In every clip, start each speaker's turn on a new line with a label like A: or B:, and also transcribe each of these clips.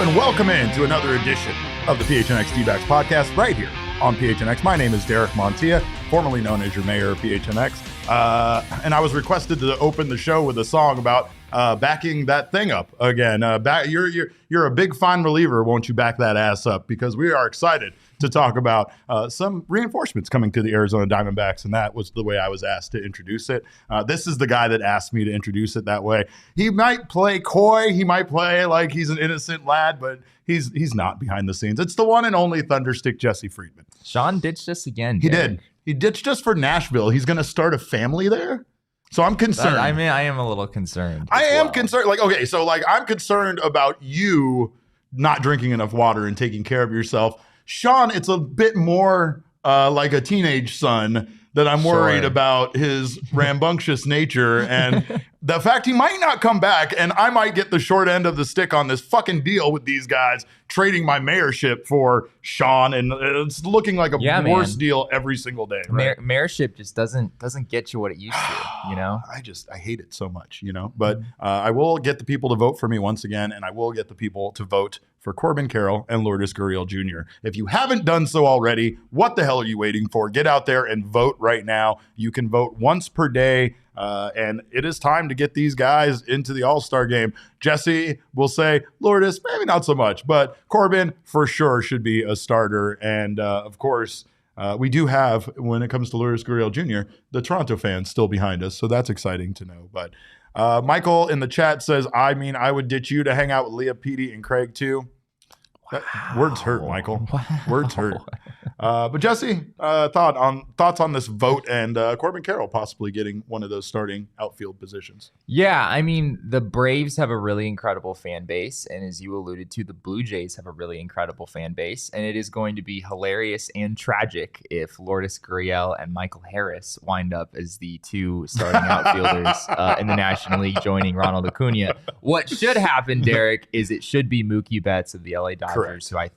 A: and welcome in to another edition of the PHNXDbacks podcast right here on PHNX. My name is Derek Montilla, formerly known as your mayor of PHNX, and I was requested to open the show with a song about backing that thing up again. You're a big fine reliever, won't you back that ass up? Because we are excited to talk about some reinforcements coming to the Arizona Diamondbacks, and that was the way I was asked to introduce it. This is the guy that asked me to introduce it that way. He might play coy, he might play like he's an innocent lad, but he's not behind the scenes. It's the one and only Thunderstick Jesse Friedman.
B: Sean ditched us again.
A: He
B: Derek.
A: did. He ditched us for Nashville. He's going to start a family there. So I'm concerned.
B: I am a little concerned.
A: I am concerned. I'm concerned about you not drinking enough water and taking care of yourself. Sean, it's a bit more like a teenage son that I'm worried about his rambunctious nature and the fact he might not come back, and I might get the short end of the stick on this fucking deal with these guys trading my mayorship for Sean, and it's looking like a worse deal every single day. Right?
B: Mayorship just doesn't get you what it used to, you know?
A: I hate it so much, you know? But I will get the people to vote for me once again, and I will get the people to vote for Corbin, Carroll, and Lourdes Gurriel Jr. If you haven't done so already, what the hell are you waiting for? Get out there and vote right now. You can vote once per day, and it is time to get these guys into the All-Star game. Jesse will say, Lourdes, maybe not so much, but Corbin for sure should be a starter. And of course, we do have, when it comes to Lourdes Gurriel Jr., the Toronto fans still behind us, so that's exciting to know. But Michael in the chat says, I would ditch you to hang out with Leah, Petey, and Craig too. Wow. Words hurt, Michael. Wow. Words hurt. But Jesse, thoughts on this vote and Corbin Carroll possibly getting one of those starting outfield positions?
B: Yeah, I mean, the Braves have a really incredible fan base, and as you alluded to, the Blue Jays have a really incredible fan base, and it is going to be hilarious and tragic if Lourdes Gurriel and Michael Harris wind up as the two starting outfielders in the National League, joining Ronald Acuna. What should happen, Derek, is it should be Mookie Betts of the LA Dodgers.
A: Correct.
B: Who I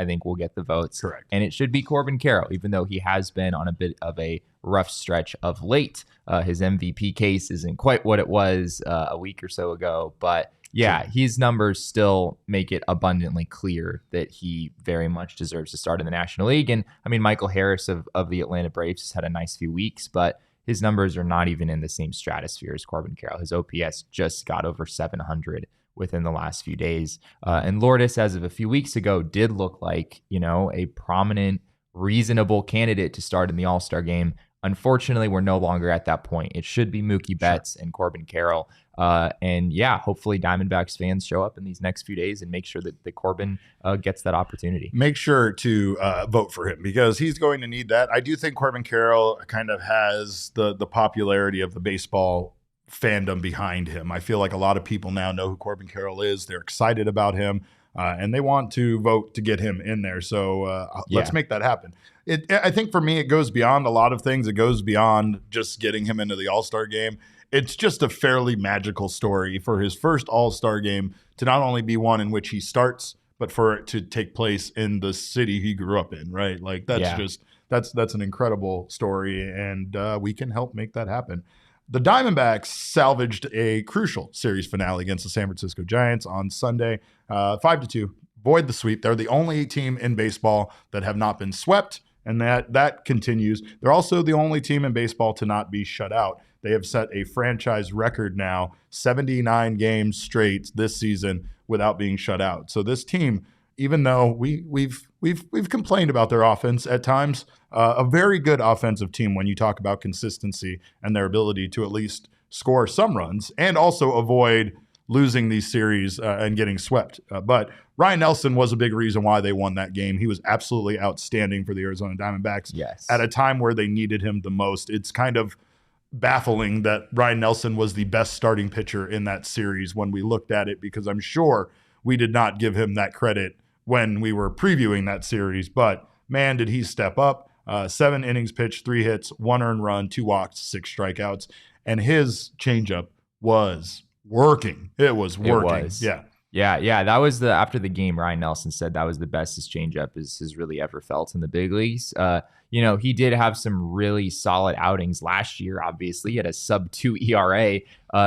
B: think will get the votes.
A: Correct.
B: And it should be Corbin Carroll, even though he has been on a bit of a rough stretch of late. His MVP case isn't quite what it was a week or so ago. But yeah, his numbers still make it abundantly clear that he very much deserves to start in the National League. And I mean, Michael Harris of the Atlanta Braves has had a nice few weeks, but his numbers are not even in the same stratosphere as Corbin Carroll. His OPS just got over 700 within the last few days. And Lourdes, as of a few weeks ago, did look like, a prominent, reasonable candidate to start in the All-Star game. Unfortunately, we're no longer at that point. It should be Mookie Betts and Corbin Carroll. And yeah, hopefully Diamondbacks fans show up in these next few days and make sure that Corbin gets that opportunity.
A: Make sure to vote for him because he's going to need that. I do think Corbin Carroll kind of has the popularity of the baseball fandom behind him. I feel like a lot of people now know who Corbin Carroll is. They're excited about him, and they want to vote to get him in there. So let's make that happen. I think for me, it goes beyond a lot of things. It goes beyond just getting him into the All-Star game. It's just a fairly magical story for his first All-Star game to not only be one in which he starts, but for it to take place in the city he grew up in, right? Like that's an incredible story, and we can help make that happen. The Diamondbacks salvaged a crucial series finale against the San Francisco Giants on Sunday, 5-2. Void the sweep. They're the only team in baseball that have not been swept, and that continues. They're also the only team in baseball to not be shut out. They have set a franchise record now, 79 games straight this season without being shut out. So this team, even though we've complained about their offense at times, a very good offensive team when you talk about consistency and their ability to at least score some runs and also avoid losing these series and getting swept. But Ryne Nelson was a big reason why they won that game. He was absolutely outstanding for the Arizona Diamondbacks at a time where they needed him the most. It's kind of baffling that Ryne Nelson was the best starting pitcher in that series when we looked at it, because I'm sure we did not give him that credit when we were previewing that series. But man, did he step up. 7 innings pitched, 3 hits, 1 earned run, 2 walks, 6 strikeouts. And his changeup was working. It was working.
B: It was. Yeah. That was after the game, Ryne Nelson said that was the best his changeup has really ever felt in the big leagues. He did have some really solid outings last year. Obviously, he had a sub-2 ERA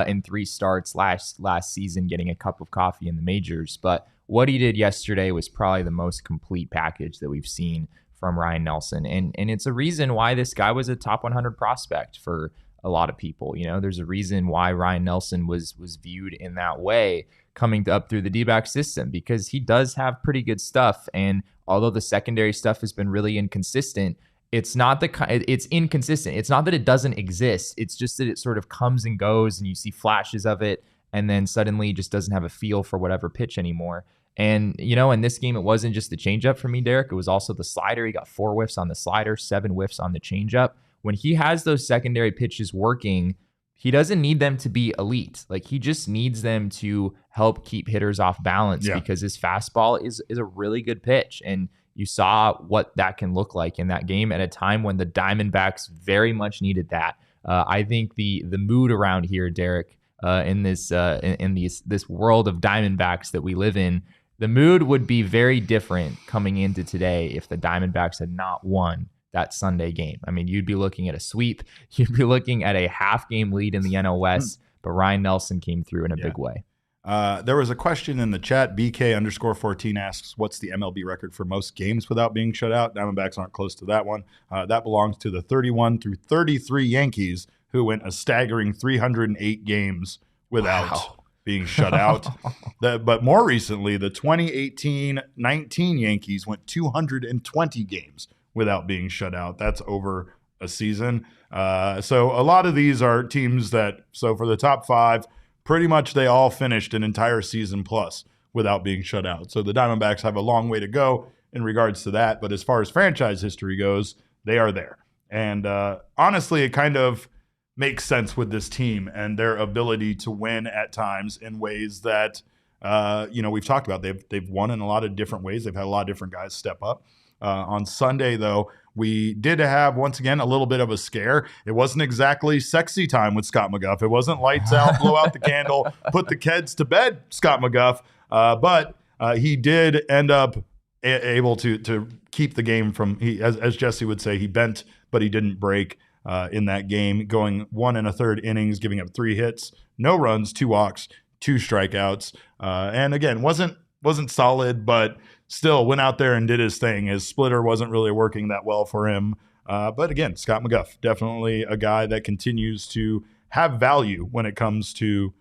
B: in 3 starts last season, getting a cup of coffee in the majors. But what he did yesterday was probably the most complete package that we've seen from Ryne Nelson. And it's a reason why this guy was a top 100 prospect for a lot of people. There's a reason why Ryne Nelson was viewed in that way coming up through the D-back system, because he does have pretty good stuff. And although the secondary stuff has been really inconsistent, it's inconsistent. It's not that it doesn't exist. It's just that it sort of comes and goes and you see flashes of it and then suddenly just doesn't have a feel for whatever pitch anymore. And, in this game, it wasn't just the changeup for me, Derek. It was also the slider. He got 4 whiffs on the slider, 7 whiffs on the changeup. When he has those secondary pitches working, he doesn't need them to be elite. Like, he just needs them to help keep hitters off balance because his fastball is a really good pitch. And you saw what that can look like in that game at a time when the Diamondbacks very much needed that. I think the mood around here, Derek, in this world of Diamondbacks that we live in, the mood would be very different coming into today if the Diamondbacks had not won that Sunday game. I mean, you'd be looking at a sweep. You'd be looking at a half-game lead in the NL West, but Ryne Nelson came through in a big way.
A: There was a question in the chat. BK_14 asks, what's the MLB record for most games without being shut out? Diamondbacks aren't close to that one. That belongs to the 31 through 33 Yankees, who went a staggering 308 games without being shut out. But more recently, the 2018-19 Yankees went 220 games without being shut out. That's over a season. So a lot of these are teams so for the top 5, pretty much they all finished an entire season plus without being shut out. So the Diamondbacks have a long way to go in regards to that. But as far as franchise history goes, they are there. And honestly, it kind of makes sense with this team and their ability to win at times in ways that, we've talked about. They've won in a lot of different ways. They've had a lot of different guys step up. On Sunday, though, we did have, once again, a little bit of a scare. It wasn't exactly sexy time with Scott McGough. It wasn't lights out, blow out the candle, put the kids to bed, Scott McGough. But he did end up able to keep the game from, as Jesse would say, he bent, but he didn't break in that game, going 1 1/3 innings, giving up 3 hits, no runs, 2 walks, 2 strikeouts. And again, wasn't solid, but still went out there and did his thing. His splitter wasn't really working that well for him. But again, Scott McGough, definitely a guy that continues to have value when it comes to,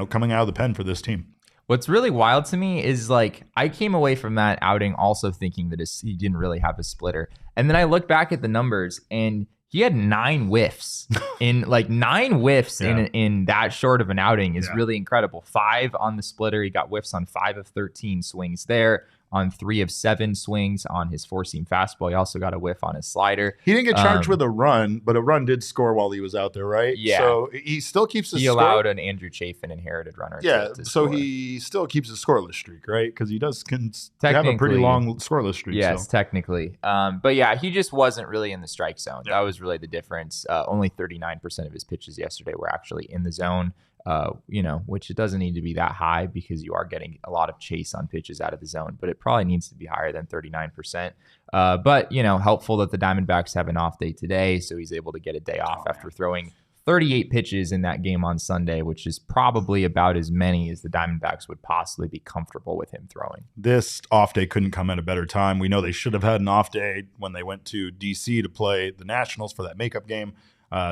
A: coming out of the pen for this team.
B: What's really wild to me is, I came away from that outing also thinking that he didn't really have a splitter. And then I look back at the numbers and he had 9 whiffs in that short of an outing is really incredible. 5 on the splitter. He got whiffs on 5 of 13 swings there, on 3 of 7 swings on his 4-seam fastball. He also got a whiff on his slider.
A: He didn't get charged with a run, but a run did score while he was out there, right?
B: Yeah.
A: So he still keeps his score.
B: He allowed an Andrew Chafin inherited runner.
A: Yeah, so he still keeps his scoreless streak, right? Because he does have a pretty long scoreless streak.
B: Yes, technically. But yeah, he just wasn't really in the strike zone. That was really the difference. Only 39% of his pitches yesterday were actually in the zone. Which it doesn't need to be that high because you are getting a lot of chase on pitches out of the zone, but it probably needs to be higher than 39%. But helpful that the Diamondbacks have an off day today, so he's able to get a day off after throwing 38 pitches in that game on Sunday, which is probably about as many as the Diamondbacks would possibly be comfortable with him throwing.
A: This off day couldn't come at a better time. We know they should have had an off day when they went to D.C. to play the Nationals for that makeup game.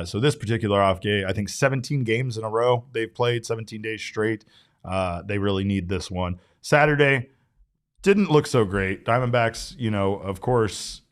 A: So this particular off day, I think 17 games in a row they've played, 17 days straight. They really need this one. Saturday didn't look so great. Diamondbacks, of course,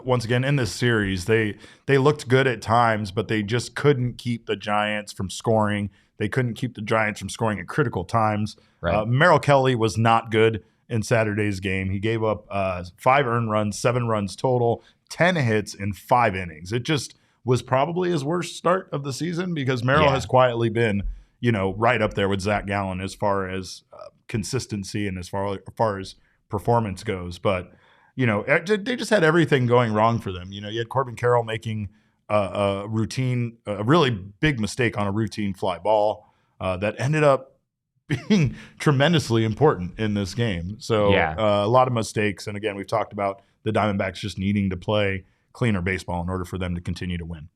A: once again in this series, they looked good at times, but they just couldn't keep the Giants from scoring. They couldn't keep the Giants from scoring at critical times.
B: Right.
A: Merrill Kelly was not good in Saturday's game. He gave up 5 earned runs, 7 runs total, 10 hits in 5 innings. It just was probably his worst start of the season because Merrill has quietly been, right up there with Zach Gallen as far as consistency and as far as performance goes. But, they just had everything going wrong for them. You had Corbin Carroll making a really big mistake on a routine fly ball that ended up being tremendously important in this game. So a lot of mistakes. And again, we've talked about the Diamondbacks just needing to play cleaner baseball in order for them to continue to win.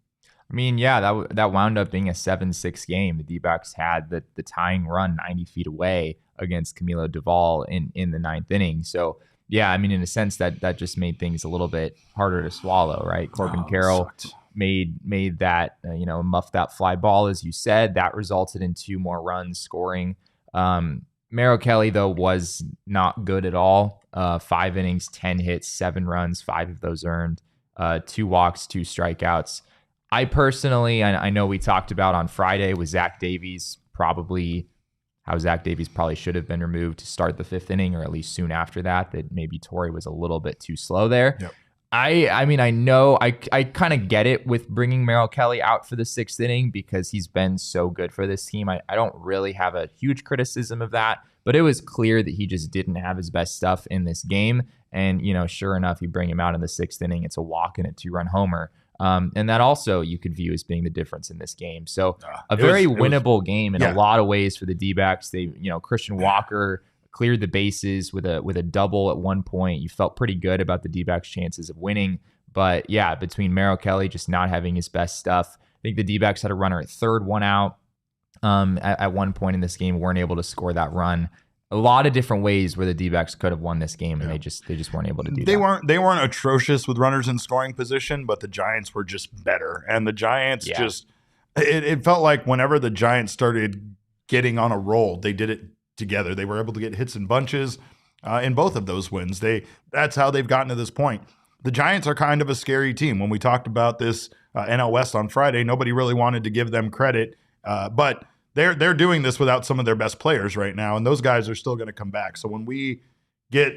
B: I mean, that wound up being a 7-6 game. The D-backs had the tying run 90 feet away against Camilo Duvall in the ninth inning. So yeah, I mean, in a sense that just made things a little bit harder to swallow, right? Corbin Carroll made that, muffed that fly ball, as you said. That resulted in 2 more runs scoring. Merrill Kelly, though, was not good at all. 5 innings, 10 hits, 7 runs, 5 of those earned, 2 walks, 2 strikeouts. I personally, I know we talked about on Friday with Zach Davies, how Zach Davies probably should have been removed to start the 5th inning, or at least soon after that maybe Torrey was a little bit too slow there.
A: Yep.
B: I mean, I know I kind of get it with bringing Merrill Kelly out for the 6th inning because he's been so good for this team. I don't really have a huge criticism of that, but it was clear that he just didn't have his best stuff in this game. And, sure enough, you bring him out in the 6th inning, it's a walk and a 2-run homer. And that also you could view as being the difference in this game. So a very winnable game in a lot of ways for the D-backs. They, Christian Walker cleared the bases with a double at one point. You felt pretty good about the D-backs' chances of winning. But yeah, between Merrill Kelly just not having his best stuff, I think the D-backs had a runner at third, 1 out. At one point in this game, weren't able to score that run. A lot of different ways where the D-backs could have won this game, and they just weren't able to do that.
A: They weren't atrocious with runners in scoring position, but the Giants were just better. And the Giants it felt like whenever the Giants started getting on a roll, they did it together. They were able to get hits in bunches in both of those wins. That's how they've gotten to this point. The Giants are kind of a scary team. When we talked about this NL West on Friday, nobody really wanted to give them credit, but they're doing this without some of their best players right now, and those guys are still going to come back. So when we get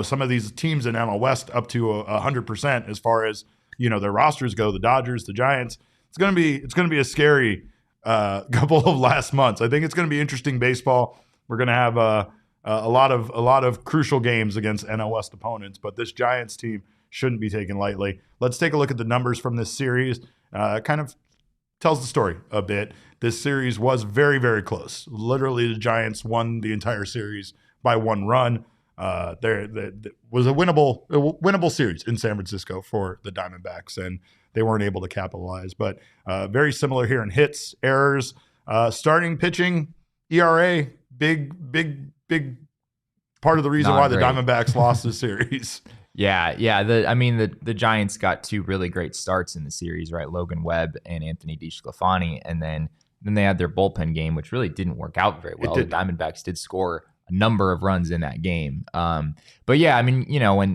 A: some of these teams in NL West up to 100% as far as their rosters go, the Dodgers, the Giants, it's going to be a scary couple of last months. I think it's going to be interesting baseball. We're going to have a lot of crucial games against NL West opponents, but this Giants team shouldn't be taken lightly. Let's take a look at the numbers from this series. Kind of tells the story a bit. This series was very, very close. Literally, the Giants won the entire series by 1 run. There was a winnable series in San Francisco for the Diamondbacks, and they weren't able to capitalize. But very similar here in hits, errors, starting pitching, ERA, big part of the reason why the Diamondbacks lost the series.
B: Yeah. The Giants got 2 really great starts in the series, right? Logan Webb and Anthony DeSclafani, and then they had their bullpen game, which really didn't work out very well. The Diamondbacks did score a number of runs in that game. But yeah, I mean,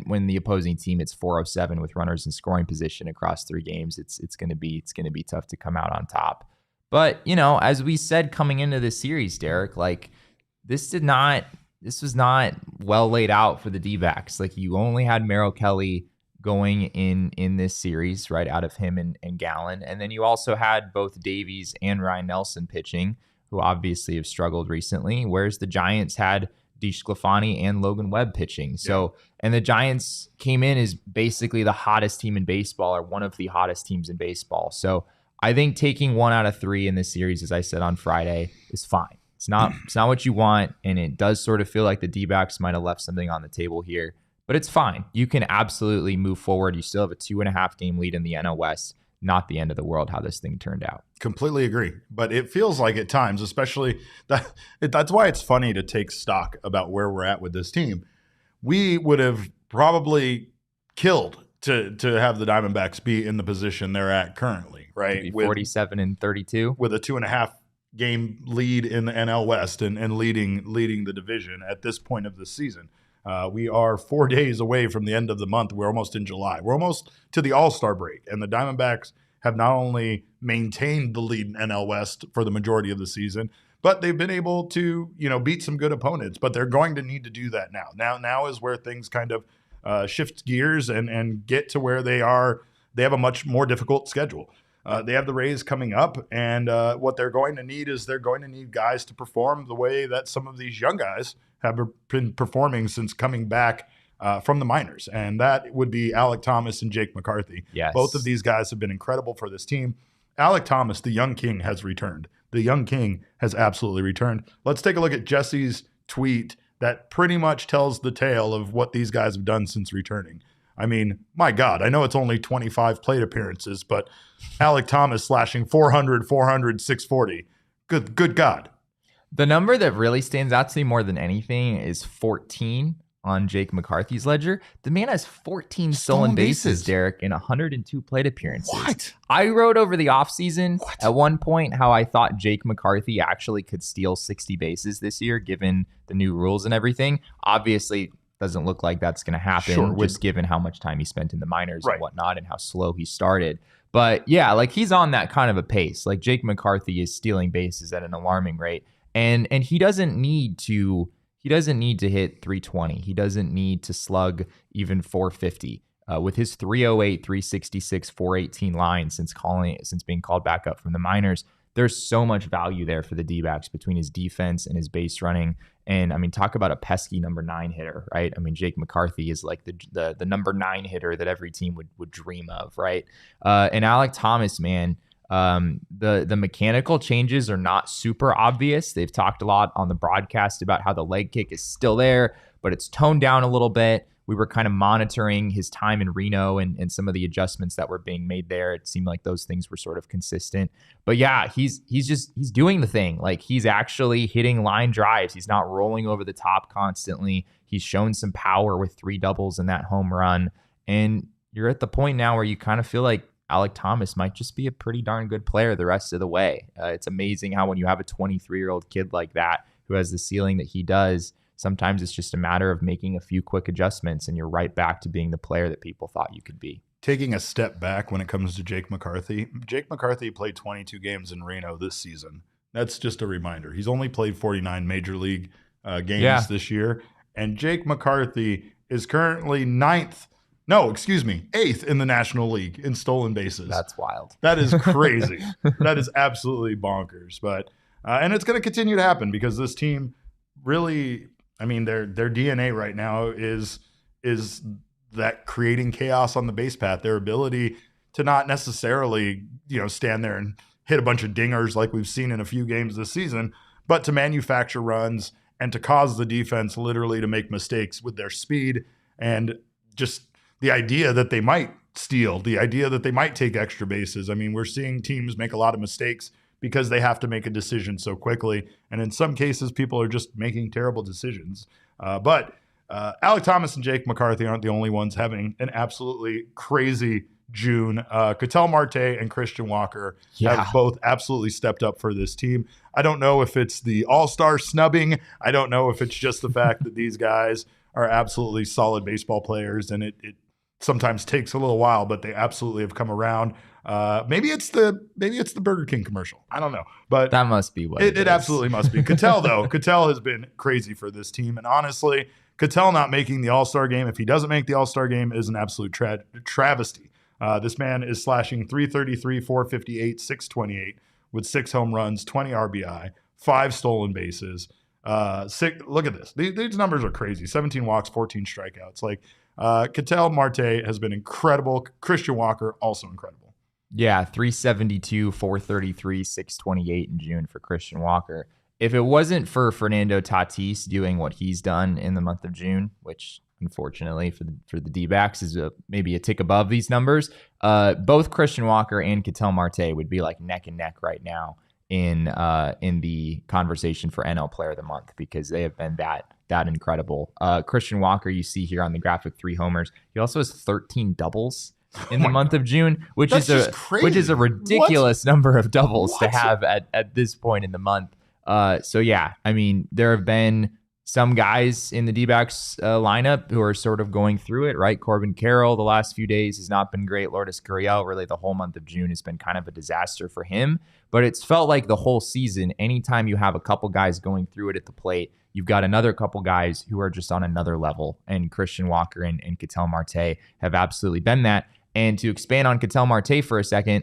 B: when the opposing team it's 407 with runners in scoring position across 3 games, it's going to be tough to come out on top. But as we said coming into this series, Derek, like this was not well laid out for the D-backs. Like you only had Merrill Kelly going in this series, right, out of him and Gallen. And then you also had both Davies and Ryne Nelson pitching, who obviously have struggled recently, whereas the Giants had DeSclafani and Logan Webb pitching. So, and the Giants came in as basically the hottest team in baseball, or one of the hottest teams in baseball. So I think taking 1 out of 3 in this series, as I said on Friday, is fine. It's not what you want, and it does sort of feel like the D-backs might have left something on the table here, but it's fine. You can absolutely move forward. You still have a 2.5 game lead in the NL West. Not the end of the world how this thing turned out.
A: Completely agree. But it feels like at times, especially that's why it's funny to take stock about where we're at with this team. We would have probably killed to have the Diamondbacks be in the position they're at currly, right?
B: Maybe 47-32
A: with a 2.5 game lead in the NL West and leading the division at this point of the season. We are 4 days away from the end of the month. We're almost in July. We're almost to the All-Star break, and the Diamondbacks have not only maintained the lead in NL West for the majority of the season, but they've been able to, beat some good opponents. But they're going to need to do that now. Now is where things kind of shift gears and get to where they are. They have a much more difficult schedule. They have the Rays coming up, and what they're going to need is they're going to need guys to perform the way that some of these young guys have been performing since coming back from the minors, and that would be Alek Thomas and Jake McCarthy.
B: Yes.
A: Both of these guys have been incredible for this team. Alek Thomas, the young king, has returned. The young king has absolutely returned. Let's take a look at Jesse's tweet that pretty much tells the tale of what these guys have done since returning. I mean, my God, I know it's only 25 plate appearances, but Alek Thomas slashing 400, 640. Good God.
B: The number that really stands out to me more than anything is 14 on Jake McCarthy's ledger. The man has 14 stolen bases, Derek, in 102 plate appearances.
A: What?
B: I wrote over the offseason at one point how I thought Jake McCarthy actually could steal 60 bases this year, given the new rules and everything. Obviously, doesn't look like that's going to happen, just given how much time he spent in the minors and whatnot and how slow he started. But yeah, like he's on that kind of a pace. Like Jake McCarthy is stealing bases at an alarming rate. And he doesn't need to hit 320. He doesn't need to slug even 450. With his 308, 366, 418 line since being called back up from the minors, there's so much value there for the D-backs between his defense and his base running. And I mean, talk about a pesky number 9 hitter, right? I mean, Jake McCarthy is like the number 9 hitter that every team would dream of, right? And Alek Thomas, man, the mechanical changes are not super obvious. They've talked a lot on the broadcast about how the leg kick is still there, but it's toned down a little bit. We were kind of monitoring his time in Reno and some of the adjustments that were being made there. It seemed like those things were sort of consistent. But yeah, he's doing the thing. Like he's actually hitting line drives. He's not rolling over the top constantly. He's shown some power with 3 doubles in that home run. And you're at the point now where you kind of feel like Alek Thomas might just be a pretty darn good player the rest of the way. It's amazing how when you have a 23-year-old kid like that who has the ceiling that he does, sometimes it's just a matter of making a few quick adjustments and you're right back to being the player that people thought you could be.
A: Taking a step back when it comes to Jake McCarthy played 22 games in Reno this season. That's just a reminder. He's only played 49 major league games this year. And Jake McCarthy is currently 8th in the National League in stolen bases.
B: That's wild.
A: That is crazy. That is absolutely bonkers. But and it's going to continue to happen because this team really, I mean, their DNA right now is that creating chaos on the base path. Their ability to not necessarily, stand there and hit a bunch of dingers like we've seen in a few games this season, but to manufacture runs and to cause the defense literally to make mistakes with their speed and just the idea that they might steal, the idea that they might take extra bases. I mean, we're seeing teams make a lot of mistakes because they have to make a decision so quickly. And in some cases, people are just making terrible decisions. But Alek Thomas and Jake McCarthy aren't the only ones having an absolutely crazy June. Ketel Marte and Christian Walker have both absolutely stepped up for this team. I don't know if it's the all-star snubbing. I don't know if it's just the fact that these guys are absolutely solid baseball players, and it sometimes takes a little while, but they absolutely have come around. Maybe it's the Burger King commercial. I don't know, but
B: that must be what
A: it absolutely must be. Ketel though, Ketel has been crazy for this team, and honestly, Ketel not making the All-Star game, if he doesn't make the All-Star game, is an absolute travesty. This man is slashing 333, 458, 628 with 6 home runs, 20 RBI, 5 stolen bases. Look at this. These numbers are crazy. 17 walks, 14 strikeouts. Like Ketel Marte has been incredible. Christian Walker also incredible.
B: Yeah, 372, 433, 628 in June for Christian Walker. If it wasn't for Fernando Tatis doing what he's done in the month of June, which unfortunately for the D-backs is maybe a tick above these numbers, both Christian Walker and Ketel Marte would be like neck and neck right now in the conversation for NL Player of the Month because they have been that incredible. Christian Walker, you see here on the graphic, 3 homers. He also has 13 doubles in the month of June, which is a ridiculous number of doubles to have at this point in the month. So yeah, I mean, there have been some guys in the D-backs lineup who are sort of going through it, right? Corbin Carroll the last few days has not been great. Lourdes Gurriel, really the whole month of June has been kind of a disaster for him. But it's felt like the whole season, anytime you have a couple guys going through it at the plate, you've got another couple guys who are just on another level. And Christian Walker and Ketel Marte have absolutely been that. And to expand on Ketel Marte for a second,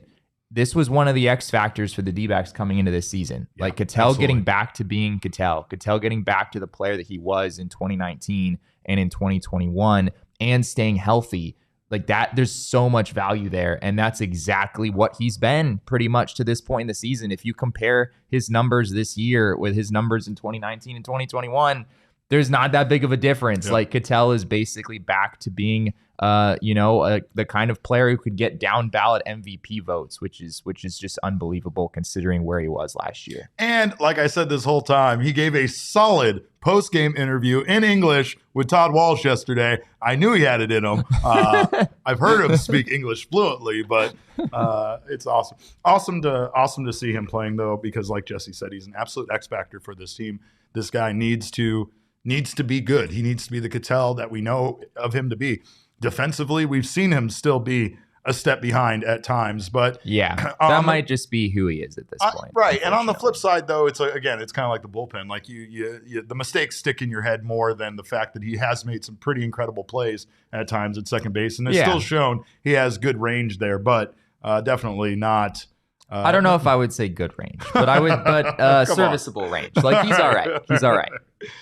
B: this was one of the X factors for the D-backs coming into this season. Yeah, like Ketel getting back to being Ketel getting back to the player that he was in 2019 and in 2021 and staying healthy. Like that, there's so much value there. And that's exactly what he's been pretty much to this point in the season. If you compare his numbers this year with his numbers in 2019 and 2021, there's not that big of a difference. Yep. Like Ketel is basically back to being the kind of player who could get down ballot MVP votes, which is just unbelievable considering where he was last year.
A: And like I said this whole time, he gave a solid post-game interview in English with Todd Walsh yesterday. I knew he had it in him. I've heard him speak English fluently, but it's awesome. Awesome to see him playing, though, because like Jesse said, he's an absolute X factor for this team. This guy needs to be good. He needs to be the Ketel that we know of him to be. Defensively, we've seen him still be a step behind at times, but
B: yeah, that might just be who he is at this point.
A: Right. And on the flip side, though, it's kind of like the bullpen. Like you the mistakes stick in your head more than the fact that he has made some pretty incredible plays at times at second base, and it's still shown he has good range there, but definitely not.
B: I don't know if I would say good range, but serviceable range. Like he's all right. He's all right.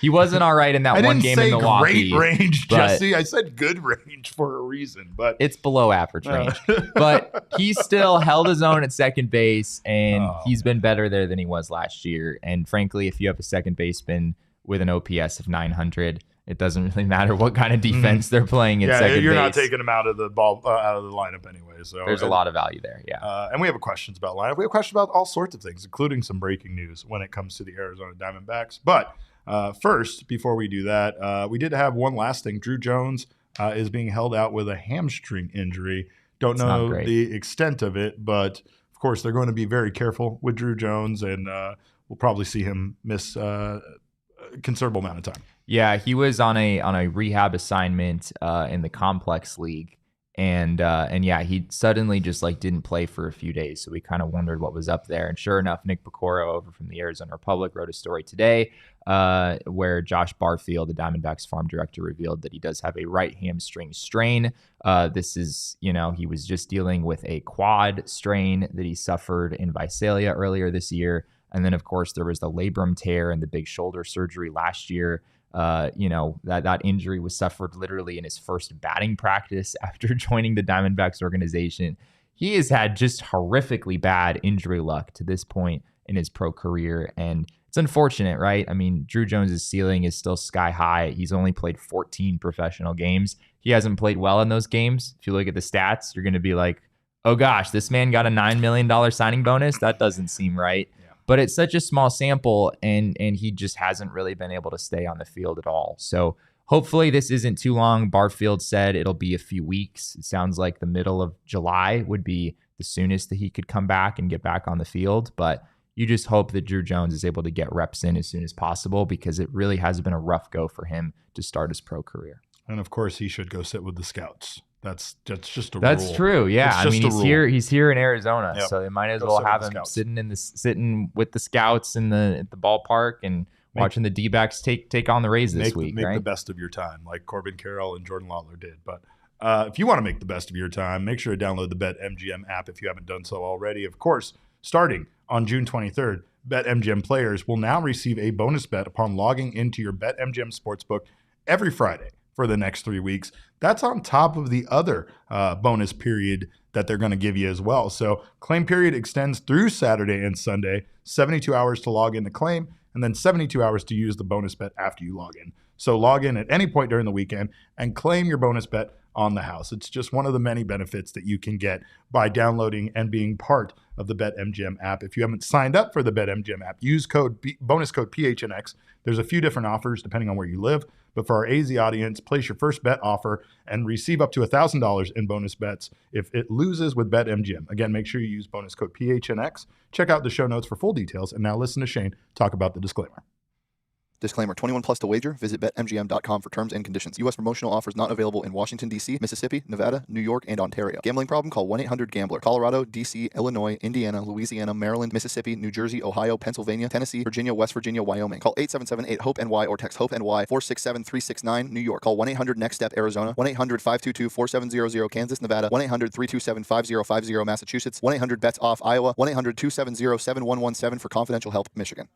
B: He wasn't all right in that one game in Milwaukee.
A: Great range, Jesse. I said good range for a reason, but
B: it's below average range. But he still held his own at second base, and he's been better there than he was last year. And frankly, if you have a second baseman with an OPS of 900, it doesn't really matter what kind of defense they're playing at second base.
A: You're not taking him out of the lineup anyway. So
B: there's a lot of value there. Yeah.
A: And we have questions about lineup. We have questions about all sorts of things, including some breaking news when it comes to the Arizona Diamondbacks. But first, before we do that, we did have one last thing. Drew Jones is being held out with a hamstring injury. Don't know the extent of it, but of course they're going to be very careful with Drew Jones, and we'll probably see him miss a considerable amount of time.
B: Yeah, he was on a rehab assignment in the complex league, and yeah, he suddenly just didn't play for a few days. So we kind of wondered what was up there. And sure enough, Nick Pecoro over from the Arizona Republic wrote a story today where Josh Barfield, the Diamondbacks farm director, revealed that he does have a right hamstring strain. This is, he was just dealing with a quad strain that he suffered in Visalia earlier this year. And then, of course, there was the labrum tear and the big shoulder surgery last year. That injury was suffered literally in his first batting practice after joining the Diamondbacks organization. He has had just horrifically bad injury luck to this point in his pro career, and it's unfortunate, right? I mean, Drew Jones's ceiling is still sky high. He's only played 14 professional games. He hasn't played well in those games. If you look at the stats, you're going to be like, oh gosh, this man got a $9 million signing bonus? That doesn't seem right. But it's such a small sample, and he just hasn't really been able to stay on the field at all. So hopefully this isn't too long. Barfield said it'll be a few weeks. It sounds like the middle of July would be the soonest that he could come back and get back on the field. But you just hope that Drew Jones is able to get reps in as soon as possible, because it really has been a rough go for him to start his pro career.
A: And of course, he should go sit with the scouts. That's just a rule.
B: That's true. Yeah, I mean, he's here in Arizona,
A: yep.
B: So they might as well have him sitting with the scouts at the ballpark and watching the D-backs take on the Rays this week.
A: Make the best of your time, like Corbin, Carroll, and Jordan Lawler did. But if you want to make the best of your time, make sure to download the BetMGM app if you haven't done so already. Of course, starting on June 23rd, BetMGM players will now receive a bonus bet upon logging into your BetMGM sportsbook every Friday for the next 3 weeks. That's on top of the other bonus period that they're going to give you as well. So claim period extends through Saturday and Sunday, 72 hours to log in to claim, and then 72 hours to use the bonus bet after you log in. So log in at any point during the weekend and claim your bonus bet on the house. It's just one of the many benefits that you can get by downloading and being part of the BetMGM app. If you haven't signed up for the BetMGM app, use bonus code PHNX. There's a few different offers depending on where you live. But for our AZ audience, place your first bet offer and receive up to $1,000 in bonus bets if it loses with BetMGM. Again, make sure you use bonus code PHNX. Check out the show notes for full details. And now listen to Shane talk about the disclaimer.
C: Disclaimer, 21 plus to wager. Visit BetMGM.com for terms and conditions. U.S. promotional offers not available in Washington, D.C., Mississippi, Nevada, New York, and Ontario. Gambling problem? Call 1-800-GAMBLER. Colorado, D.C., Illinois, Indiana, Louisiana, Maryland, Mississippi, New Jersey, Ohio, Pennsylvania, Tennessee, Virginia, West Virginia, Wyoming. Call 877-8-HOPE-NY or text HOPE-NY 467-369, New York. Call 1-800-NEXT-STEP, Arizona. 1-800-522-4700, Kansas, Nevada. 1-800-327-5050, Massachusetts. 1-800-BETS-OFF, Iowa. 1-800-270-7117 for confidential help, Michigan.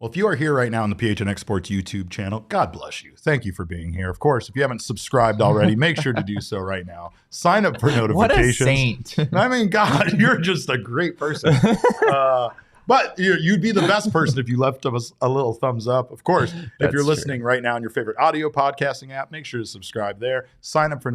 A: Well, if you are here right now on the PHNX Sports YouTube channel, God bless you. Thank you for being here. Of course, if you haven't subscribed already, make sure to do so right now. Sign up for notifications.
B: What a saint.
A: I mean, God, you're just a great person. But you'd be the best person if you left us a little thumbs up. Of course, if you're listening right now on your favorite audio podcasting app, make sure to subscribe there. Sign up for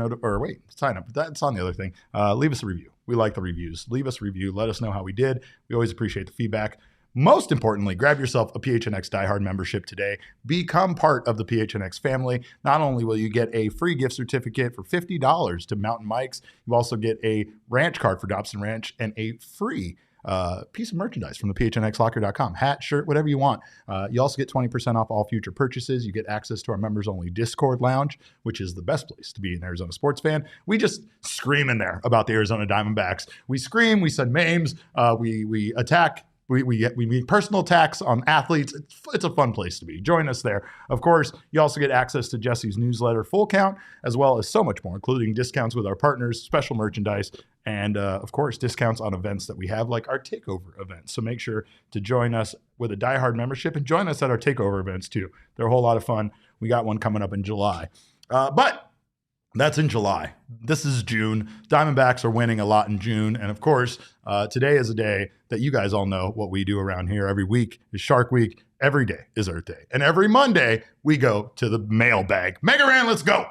A: sign up. That's on the other thing. Leave us a review. We like the reviews. Leave us a review. Let us know how we did. We always appreciate the feedback. Most importantly, grab yourself a PHNX Diehard membership today. Become part of the PHNX family. Not only will you get a free gift certificate for $50 to Mountain Mike's, you also get a ranch card for Dobson Ranch and a free piece of merchandise from the PHNXlocker.com. Hat, shirt, whatever you want. You also get 20% off all future purchases. You get access to our members-only Discord lounge, which is the best place to be an Arizona sports fan. We just scream in there about the Arizona Diamondbacks. We scream, we send memes, we attack. We make personal attacks on athletes. It's a fun place to be. Join us there. Of course, you also get access to Jesse's newsletter, Full Count, as well as so much more, including discounts with our partners, special merchandise, and of course, discounts on events that we have, like our takeover events. So make sure to join us with a diehard membership and join us at our takeover events too. They're a whole lot of fun. We got one coming up in July. But that's in July. This is June. Diamondbacks are winning a lot in June. And of course, today is a day that you guys all know what we do around here. Every week is Shark Week. Every day is Earth Day. And every Monday, we go to the mailbag. Mega Ran, let's go.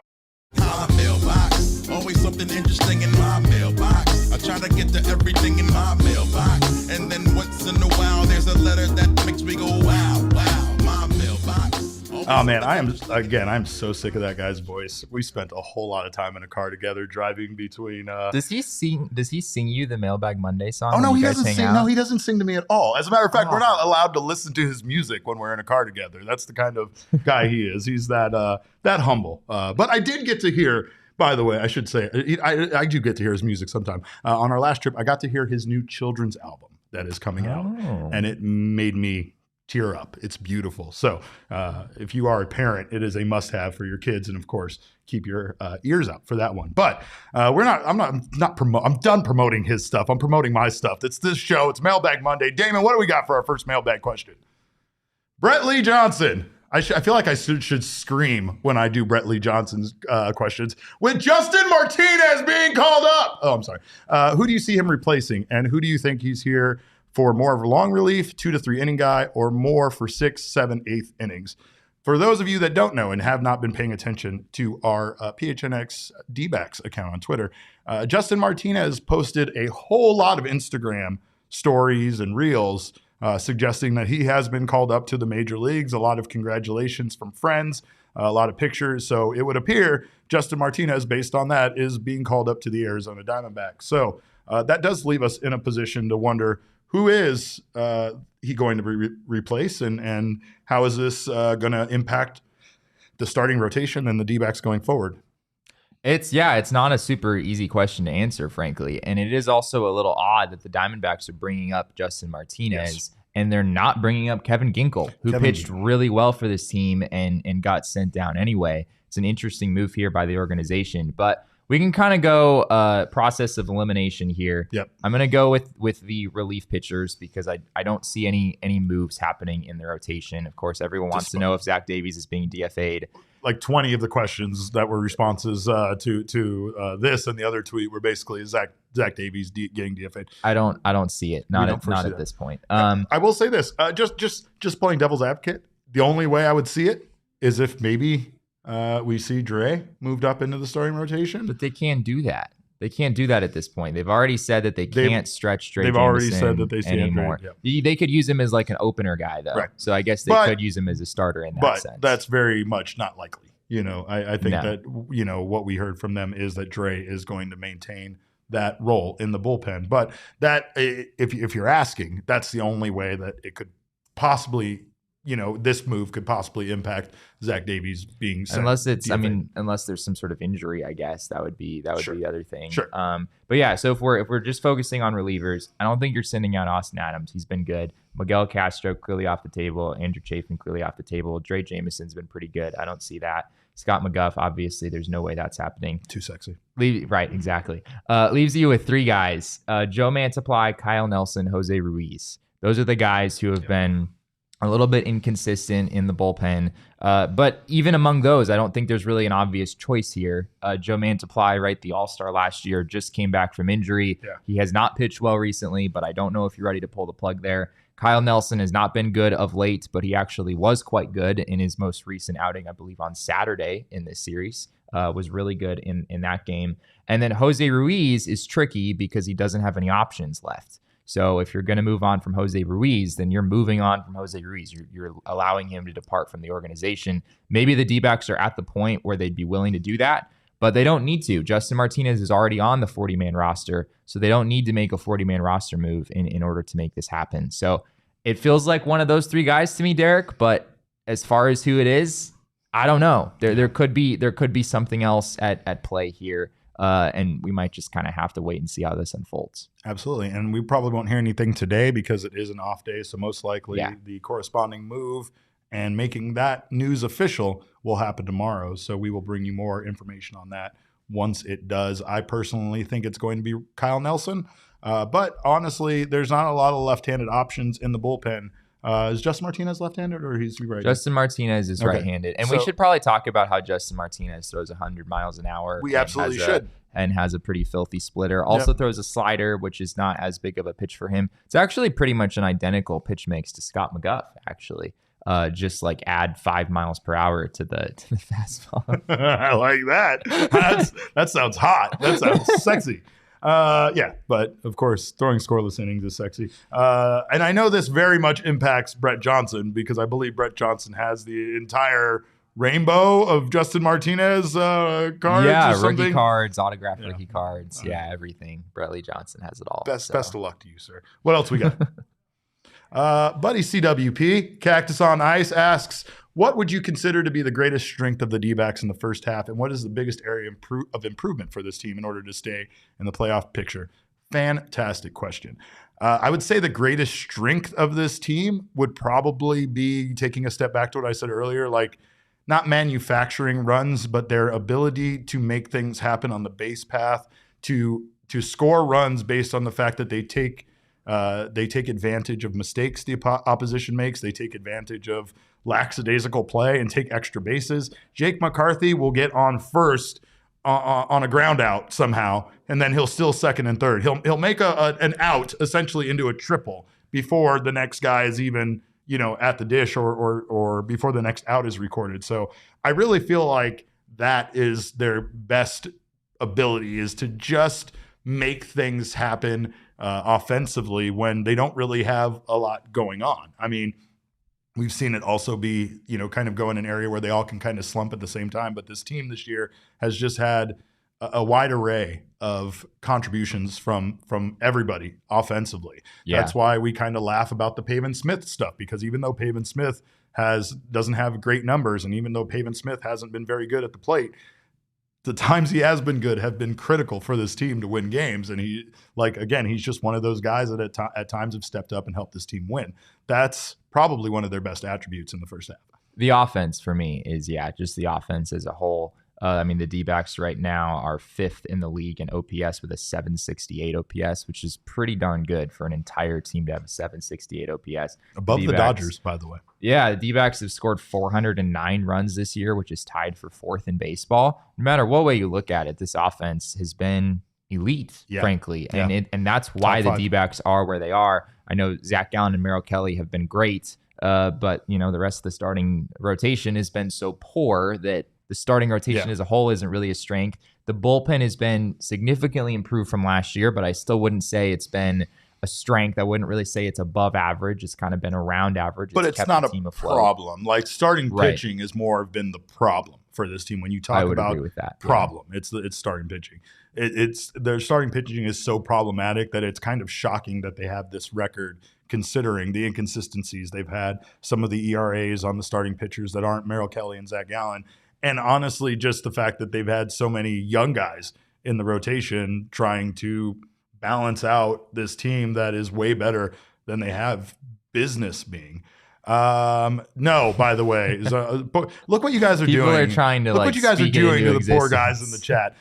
D: My mailbox, always something interesting in my mailbox. I try to get to everything in my mailbox. And then once in a while, there's a letter that makes me go, wow, wow, my mailbox.
A: Oh man, I'm so sick of that guy's voice. We spent a whole lot of time in a car together driving between
B: Does he sing you the Mailbag Monday song?
A: Oh no, he doesn't sing. No, he doesn't sing to me at all. As a matter of fact, we're not allowed to listen to his music when we're in a car together. That's the kind of guy he is. He's that humble. But I did get to hear, by the way, I should say, I do get to hear his music sometime. On our last trip, I got to hear his new children's album that is coming out, and it made me tear up. It's beautiful. So if you are a parent, it is a must-have for your kids, and of course, keep your ears out for that one. But I'm done promoting his stuff. I'm promoting my stuff. It's this show. It's Mailbag Monday. Damon, what do we got for our first mailbag question? Brett Lee Johnson. I feel like I should scream when I do Brett Lee Johnson's questions. With Justin Martinez being called up. Oh, I'm sorry. Who do you see him replacing, and who do you think he's here for? More of a long relief, 2 to 3 inning guy, or more for 6, 7, 8th innings? For those of you that don't know and have not been paying attention to our PHNXDbacks account on Twitter, Justin Martinez posted a whole lot of Instagram stories and reels suggesting that he has been called up to the major leagues. A lot of congratulations from friends, a lot of pictures. So it would appear Justin Martinez, based on that, is being called up to the Arizona Diamondbacks. So that does leave us in a position to wonder, who is he going to replace, and how is this going to impact the starting rotation and the D-backs going forward?
B: It's not a super easy question to answer, frankly. And it is also a little odd that the Diamondbacks are bringing up Justin Martinez and they're not bringing up Kevin Ginkel, who pitched really well for this team and got sent down anyway. It's an interesting move here by the organization, but we can kind of go process of elimination here.
A: Yep.
B: I'm going to go with the relief pitchers because I don't see any moves happening in the rotation. Of course, everyone wants to know if Zach Davies is being DFA'd.
A: Like 20 of the questions that were responses to this and the other tweet were basically Zach Davies getting DFA'd.
B: I don't see it. Not at this point.
A: I will say this, just playing devil's advocate, the only way I would see it is if maybe we see Dre moved up into the starting rotation.
B: But they can't do that. They can't do that at this point. They've already said that they can't stretch Dre.
A: They've already said that they see
B: anymore.
A: Yep.
B: They could use him as like an opener guy, though.
A: Right.
B: So I guess they could use him as a starter in that sense.
A: But that's very much not likely. I think that what we heard from them is that Dre is going to maintain that role in the bullpen. But that, if you're asking, that's the only way that it could possibly, this move could possibly impact Zach Davies being sent.
B: Unless there's some sort of injury, I guess that would be the other thing.
A: Sure.
B: But yeah, so if we're just focusing on relievers, I don't think you're sending out Austin Adams. He's been good. Miguel Castro clearly off the table. Andrew Chafin clearly off the table. Dre Jameson's been pretty good. I don't see that. Scott McGuff, obviously, there's no way that's happening.
A: Too sexy.
B: Right, exactly. Leaves you with 3 guys: Joe Mantiply, Kyle Nelson, Jose Ruiz. Those are the guys who have been a little bit inconsistent in the bullpen. But even among those, I don't think there's really an obvious choice here. Joe Mantiply, right, the all-star last year, just came back from injury.
A: Yeah.
B: He has not pitched well recently, but I don't know if you're ready to pull the plug there. Kyle Nelson has not been good of late, but he actually was quite good in his most recent outing, I believe on Saturday in this series. Was really good in that game. And then Jose Ruiz is tricky because he doesn't have any options left. So if you're going to move on from Jose Ruiz, then you're moving on from Jose Ruiz. You're allowing him to depart from the organization. Maybe the D-backs are at the point where they'd be willing to do that, but they don't need to. Justin Martinez is already on the 40-man roster, so they don't need to make a 40-man roster move in order to make this happen. So it feels like one of those three guys to me, Derek, but as far as who it is, I don't know. There could be something else at play here. And we might just kind of have to wait and see how this unfolds.
A: Absolutely. And we probably won't hear anything today because it is an off day. So most likely the corresponding move and making that news official will happen tomorrow. So we will bring you more information on that once it does. I personally think it's going to be Kyle Nelson. But honestly, there's not a lot of left-handed options in the bullpen. Is Justin Martinez left-handed or is he right?
B: Justin Martinez is right-handed. And we should probably talk about how Justin Martinez throws 100 miles an hour.
A: We absolutely should.
B: And has a pretty filthy splitter. Also throws a slider, which is not as big of a pitch for him. It's actually pretty much an identical pitch mix to Scott McGuff, actually. Just like add 5 miles per hour to the fastball.
A: I like that. That sounds hot. That sounds sexy. But of course, throwing scoreless innings is sexy. And I know this very much impacts Brett Johnson because I believe Brett Johnson has the entire rainbow of Justin Martinez cards.
B: Yeah, rookie cards, autographed rookie cards. Everything. Bradley Johnson has it all.
A: Best of luck to you, sir. What else we got? Buddy CWP, Cactus on Ice asks, what would you consider to be the greatest strength of the D-backs in the first half, and what is the biggest area of improvement for this team in order to stay in the playoff picture? Fantastic question. I would say the greatest strength of this team would probably be taking a step back to what I said earlier, like not manufacturing runs, but their ability to make things happen on the base path, to score runs based on the fact that they take advantage of mistakes the opposition makes. They take advantage of lackadaisical play and take extra bases. Jake McCarthy will get on first on a ground out somehow, and then he'll still second and third. He'll make an out essentially into a triple before the next guy is even at the dish or before the next out is recorded. So I really feel like that is their best ability, is to just make things happen offensively when they don't really have a lot going on. I mean, we've seen it also be, kind of go in an area where they all can kind of slump at the same time. But this team this year has just had a wide array of contributions from everybody offensively. Yeah. That's why we kind of laugh about the Pavin Smith stuff, because even though Pavin Smith doesn't have great numbers, and even though Pavin Smith hasn't been very good at the plate, the times he has been good have been critical for this team to win games. And he's just one of those guys that at times have stepped up and helped this team win. That's probably one of their best attributes in the first half.
B: The offense for me is, just the offense as a whole. The D-backs right now are 5th in the league in OPS with a 768 OPS, which is pretty darn good for an entire team to have a 768 OPS.
A: Above the Dodgers, by the way.
B: Yeah, the D-backs have scored 409 runs this year, which is tied for 4th in baseball. No matter what way you look at it, this offense has been elite, frankly. And that's why the D-backs are where they are. I know Zach Gallen and Merrill Kelly have been great, but the rest of the starting rotation has been so poor that the starting rotation as a whole isn't really a strength. The bullpen has been significantly improved from last year, but I still wouldn't say it's been a strength. I wouldn't really say it's above average. It's kind of been around average.
A: But it's not a problem. Like starting pitching has more been the problem for this team. When you talk about
B: agree with that.
A: Problem, it's starting pitching. Their starting pitching is so problematic that it's kind of shocking that they have this record, considering the inconsistencies they've had. Some of the ERAs on the starting pitchers that aren't Merrill Kelly and Zach Gallen. And honestly, just the fact that they've had so many young guys in the rotation trying to balance out this team that is way better than they have business being. No, by the way, look what you guys are doing.
B: People are trying to
A: look what you guys are doing to the poor guys in the chat.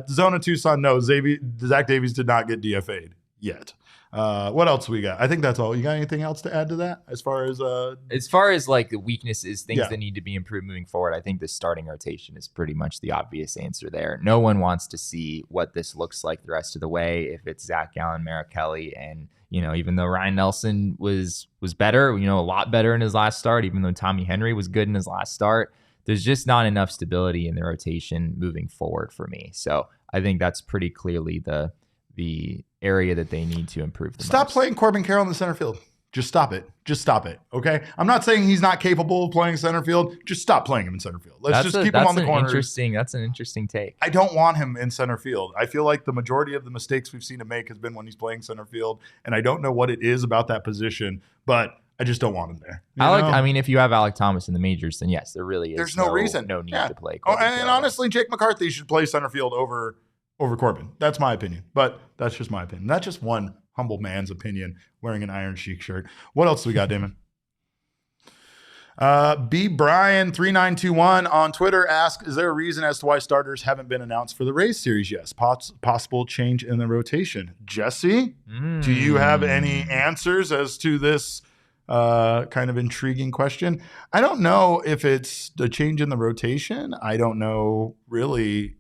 A: Zona Tucson, no, Zach Davies did not get DFA'd yet. What else we got? I think that's all. You got anything else to add to that as far as
B: like the weaknesses, things that need to be improved moving forward? I think the starting rotation is pretty much the obvious answer there. No one wants to see what this looks like the rest of the way. If it's Zach Gallen, Merrill Kelly, and even though Ryne Nelson was better, a lot better in his last start, even though Tommy Henry was good in his last start, there's just not enough stability in the rotation moving forward for me. So I think that's pretty clearly the area that they need to improve.
A: Stop playing Corbin Carroll in the center field. Just stop it. Just stop it. Okay. I'm not saying he's not capable of playing center field. Just stop playing him in center field. Let's keep him on the corners.
B: That's an interesting take.
A: I don't want him in center field. I feel like the majority of the mistakes we've seen him make has been when he's playing center field. And I don't know what it is about that position, but I just don't want him there.
B: If you have Alec Thomas in the majors, then yes, there really is.
A: There's no reason.
B: No need to play.
A: And honestly, Jake McCarthy should play center field over Corbin. That's my opinion. But that's just my opinion. That's just one humble man's opinion wearing an Iron Sheik shirt. What else we got, Damon? B. Brian 3921 on Twitter asks, is there a reason as to why starters haven't been announced for the Rays series? Yes. Possible change in the rotation. Jesse, do you have any answers as to this kind of intriguing question? I don't know if it's a change in the rotation. I don't know really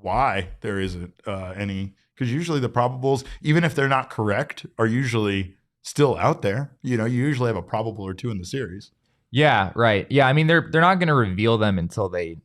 A: why there isn't any, because usually the probables, even if they're not correct, are usually still out there. You usually have a probable or two in the series.
B: Yeah, right. Yeah, I mean they're not going to reveal them until they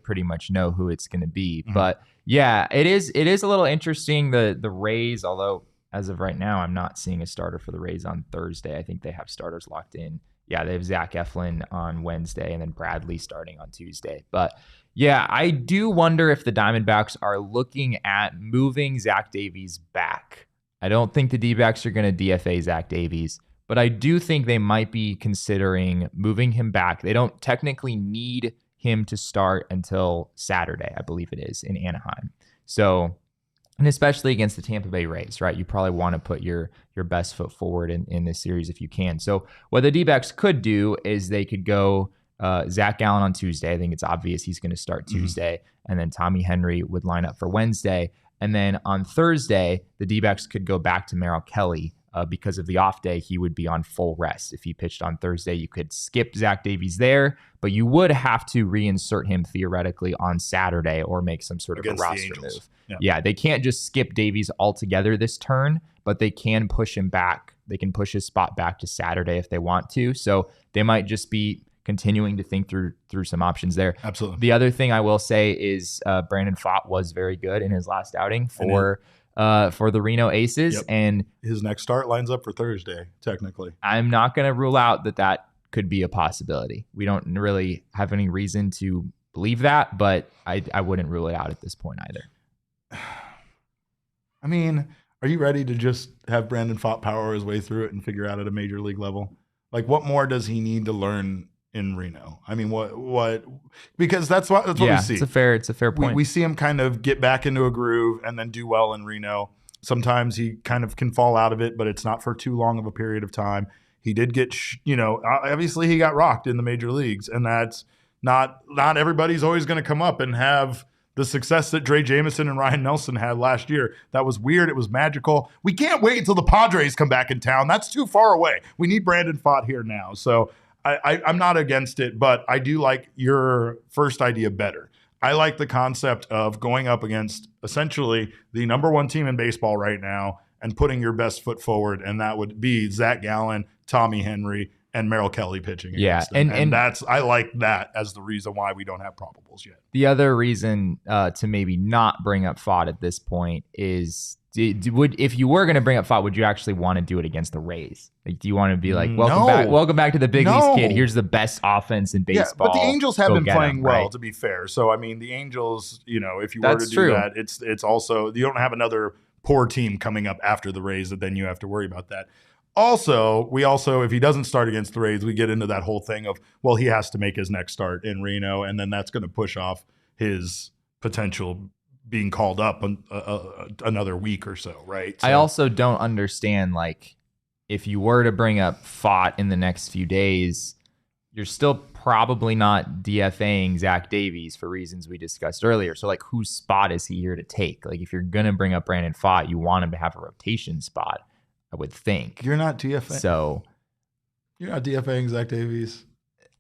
B: pretty much know who it's going to be. Mm-hmm. But yeah, it is a little interesting, the Rays, although as of right now I'm not seeing a starter for the Rays on Thursday. I think they have starters locked in. Yeah, they have Zach Eflin on Wednesday and then Bradley starting on Tuesday. But yeah, I do wonder if the Diamondbacks are looking at moving Zach Davies back. I don't think the D-backs are going to DFA Zach Davies, but I do think they might be considering moving him back. They don't technically need him to start until Saturday, I believe it is, in Anaheim. So, and especially against the Tampa Bay Rays, right? You probably want to put your best foot forward in this series if you can. So what the D-backs could do is they could go Zach Gallen on Tuesday. I think it's obvious he's going to start Tuesday. And then Tommy Henry would line up for Wednesday. And then on Thursday, the D-backs could go back to Merrill Kelly because of the off day. He would be on full rest. If he pitched on Thursday, you could skip Zach Davies there, but you would have to reinsert him theoretically on Saturday or make some sort of a roster move. Yeah, they can't just skip Davies altogether this turn, but they can push him back. They can push his spot back to Saturday if they want to. So they might just be continuing to think through some options there.
A: Absolutely.
B: The other thing I will say is Brandon Pfaadt was very good in his last outing for the Reno Aces.
A: Yep.
B: And
A: his next start lines up for Thursday, technically.
B: I'm not going to rule out that could be a possibility. We don't really have any reason to believe that, but I wouldn't rule it out at this point either.
A: I mean, are you ready to just have Brandon Pfaadt power his way through it and figure out at a major league level? Like, what more does he need to learn in Reno? I mean, what? Because that's what we see.
B: It's a fair point.
A: We see him kind of get back into a groove and then do well in Reno. Sometimes he kind of can fall out of it, but it's not for too long of a period of time. He did get, obviously he got rocked in the major leagues, and that's not everybody's always going to come up and have the success that Dre Jameson and Ryne Nelson had last year. That was weird. It was magical. We can't wait until the Padres come back in town. That's too far away. We need Brandon Pfaadt here now. So I'm not against it, but I do like your first idea better. I like the concept of going up against essentially the number one team in baseball right now and putting your best foot forward, and that would be Zach Gallen, Tommy Henry, and Merrill Kelly pitching against them. And that's, I like that as the reason why we don't have probables yet.
B: The other reason to maybe not bring up Pfaadt at this point is, if you were going to bring up Pfaadt, would you actually want to do it against the Rays? Like, do you want to be like, welcome back to the big leagues, kid. Here's the best offense in baseball.
A: Yeah, but the Angels have been playing well, to be fair. So, I mean, the Angels, if you were to do that, it's also, you don't have another poor team coming up after the Rays that then you have to worry about that. Also, if he doesn't start against the Rays, we get into that whole thing of, well, he has to make his next start in Reno, and then that's going to push off his potential being called up another week or so, right? So,
B: I also don't understand, like, if you were to bring up Pfaadt in the next few days, you're still probably not DFAing Zach Davies for reasons we discussed earlier. So, like, whose spot is he here to take? Like, if you're going to bring up Brandon Pfaadt, you want him to have a rotation spot. I would think.
A: You're not DFA.
B: So
A: you're not DFAing Zach Davies.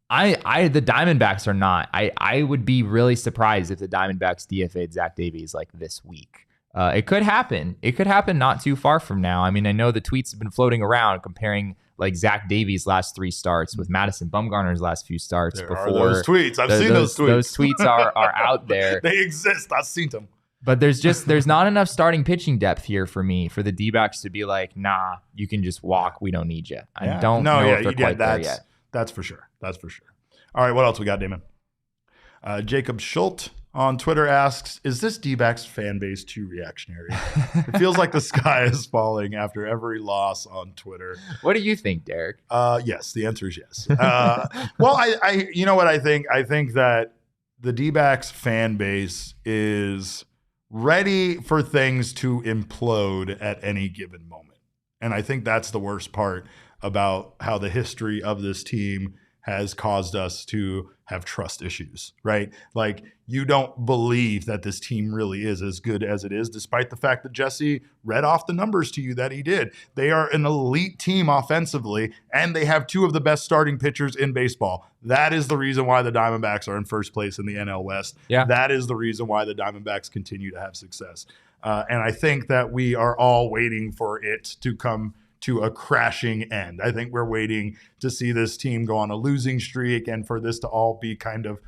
B: The Diamondbacks are not. I would be really surprised if the Diamondbacks DFA'd Zach Davies like this week. It could happen. It could happen not too far from now. I mean, I know the tweets have been floating around comparing like Zach Davies' last 3 starts with Madison Bumgarner's last few starts.
A: There are those tweets. I've seen those tweets.
B: Those tweets are out there.
A: They exist. I've seen them.
B: But there's not enough starting pitching depth here for me, for the D-backs to be like, nah, you can just walk. We don't need you. I don't know if they're quite there yet.
A: That's for sure. That's for sure. All right, what else we got, Damon? Jacob Schultz on Twitter asks, is this D-backs fan base too reactionary? It feels like the sky is falling after every loss on Twitter.
B: What do you think, Derek?
A: Yes, the answer is yes. Well, I you know what I think? I think that the D-backs fan base is ready for things to implode at any given moment. And I think that's the worst part about how the history of this team has caused us to have trust issues, right? Like, you don't believe that this team really is as good as it is, despite the fact that Jesse read off the numbers to you that he did. They are an elite team offensively, and they have 2 of the best starting pitchers in baseball. That is the reason why the Diamondbacks are in first place in the NL West.
B: Yeah.
A: That is the reason why the Diamondbacks continue to have success. And I think that we are all waiting for it to come to a crashing end. I think we're waiting to see this team go on a losing streak and for this to all be kind of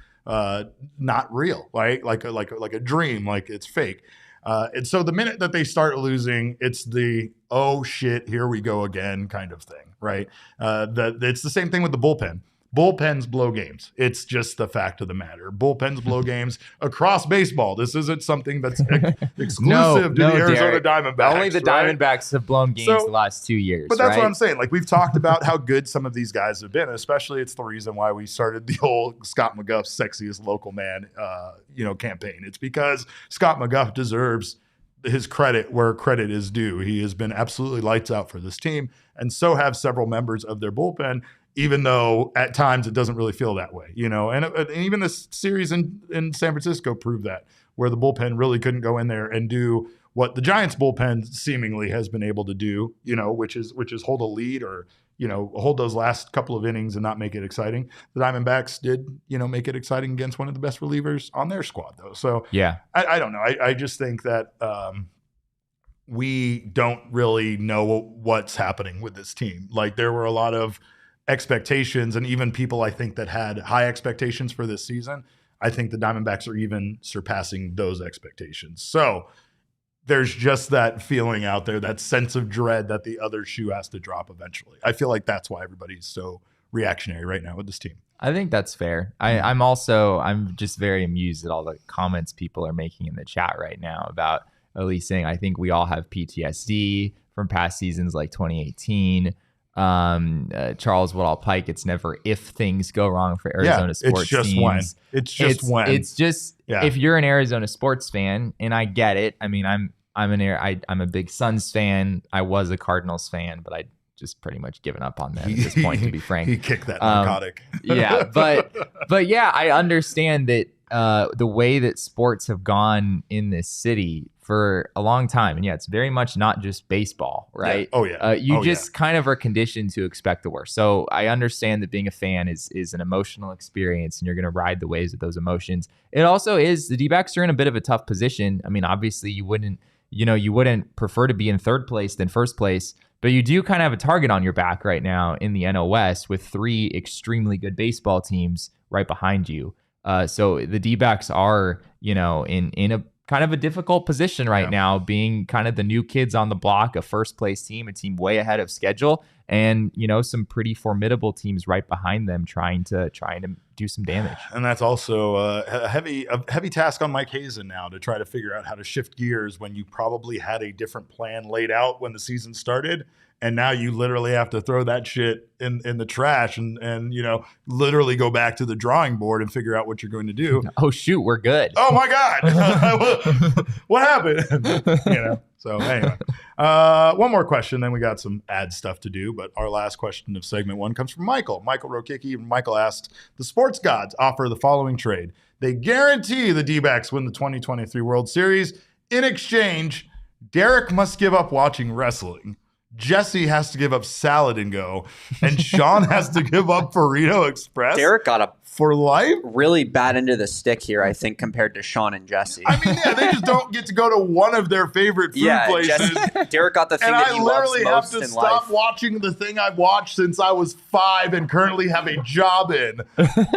A: not real, right? Like a dream, like it's fake. And so the minute that they start losing, it's the, oh shit, here we go again kind of thing, right? It's the same thing with the bullpen. Bullpens blow games. It's just the fact of the matter. Bullpens blow games across baseball. This isn't something that's exclusive to the Arizona Diamondbacks.
B: Only the Diamondbacks have blown games the last 2 years.
A: But that's what I'm saying. Like, we've talked about how good some of these guys have been, especially it's the reason why we started the whole Scott McGuff's sexiest local man campaign. It's because Scott McGuff deserves his credit where credit is due. He has been absolutely lights out for this team, and so have several members of their bullpen, even though at times it doesn't really feel that way, and even this series in San Francisco proved that, where the bullpen really couldn't go in there and do what the Giants bullpen seemingly has been able to do, which is hold a lead or, hold those last couple of innings and not make it exciting. The Diamondbacks did, make it exciting against one of the best relievers on their squad though. So
B: yeah,
A: I don't know. I just think that we don't really know what's happening with this team. Like, there were a lot of expectations, and even people I think that had high expectations for this season, I think the Diamondbacks are even surpassing those expectations. So there's just that feeling out there, that sense of dread that the other shoe has to drop eventually. I feel like that's why everybody's so reactionary right now with this team.
B: I think that's fair. I'm just very amused at all the comments people are making in the chat right now about at least saying, I think we all have PTSD from past seasons like 2018. Charles Woodall Pike, it's never if things go wrong for Arizona sports
A: it's just
B: teams.
A: When. It's just when.
B: It's just if you're an Arizona sports fan, and I get it. I mean, I'm a big Suns fan. I was a Cardinals fan, but I just pretty much given up on them at this point, to be frank.
A: He kicked that narcotic.
B: Yeah, but yeah, I understand that the way that sports have gone in this city for a long time. And yeah, it's very much not just baseball, right?
A: Yeah. Oh, yeah.
B: You kind of are conditioned to expect the worst. So I understand that being a fan is an emotional experience, and you're going to ride the waves of those emotions. It also is, the D-backs are in a bit of a tough position. I mean, obviously you wouldn't prefer to be in third place than first place, but you do kind of have a target on your back right now in the NL West with 3 extremely good baseball teams right behind you. So the D-backs are, in a kind of a difficult position right now, being kind of the new kids on the block, a first place team, a team way ahead of schedule, and some pretty formidable teams right behind them trying to do some damage.
A: And that's also a heavy task on Mike Hazen now, to try to figure out how to shift gears when you probably had a different plan laid out when the season started. And now you literally have to throw that shit in the trash and literally go back to the drawing board and figure out what you're going to do.
B: Oh, shoot, we're good.
A: Oh, my God. What happened? So anyway, one more question, then we got some ad stuff to do. But our last question of segment 1 comes from Michael. Michael Rokicki. Michael asked, the sports gods offer the following trade. They guarantee the D-backs win the 2023 World Series. In exchange, Derek must give up watching wrestling. Jesse has to give up Salad and Go, and Sean has to give up Burrito Express.
E: Derek got a
A: for life.
E: Really bad into the stick here, I think, compared to Sean and Jesse.
A: I mean, yeah, they just don't get to go to one of their favorite food places.
E: Derek got the thing that he loves most in life. And I literally have to stop watching the thing I've watched since I was 5 and currently have a job in.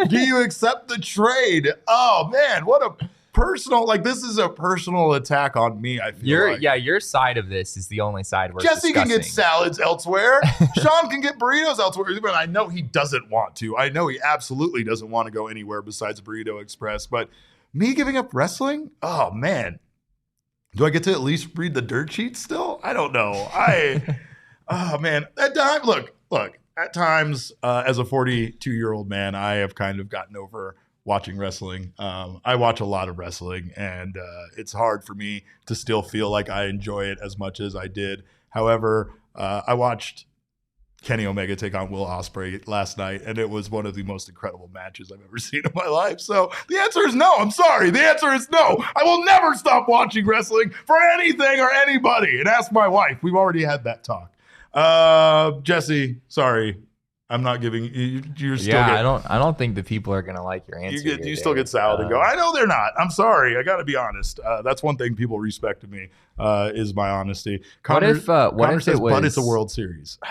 E: Do you accept the trade? Oh man, what a personal, like, this is a personal attack on me, I feel
B: your side of this is the only side we're
A: Jesse
B: discussing.
A: Can get salads elsewhere. Sean can get burritos elsewhere. But I know he doesn't want to. I know he absolutely doesn't want to go anywhere besides Burrito Express. But me giving up wrestling? Oh, man. Do I get to at least read the dirt sheet still? I don't know. Oh, man. At times, look, at times, as a 42-year-old man, I have kind of gotten over watching wrestling. I watch a lot of wrestling, and it's hard for me to still feel like I enjoy it as much as I did. However, I watched Kenny Omega take on Will Ospreay last night, and it was one of the most incredible matches I've ever seen in my life. So the answer is no. I'm sorry. The answer is no. I will never stop watching wrestling for anything or anybody. And ask my wife. We've already had that talk. Jesse, sorry. I'm not giving you. You're still.
B: Yeah, I don't think the people are gonna like your answer.
A: You still get Salad and Go. I know they're not. I'm sorry. I got to be honest. That's one thing people respect of me is my honesty. Connor,
B: what if
A: says,
B: it was?
A: But it's a World Series. I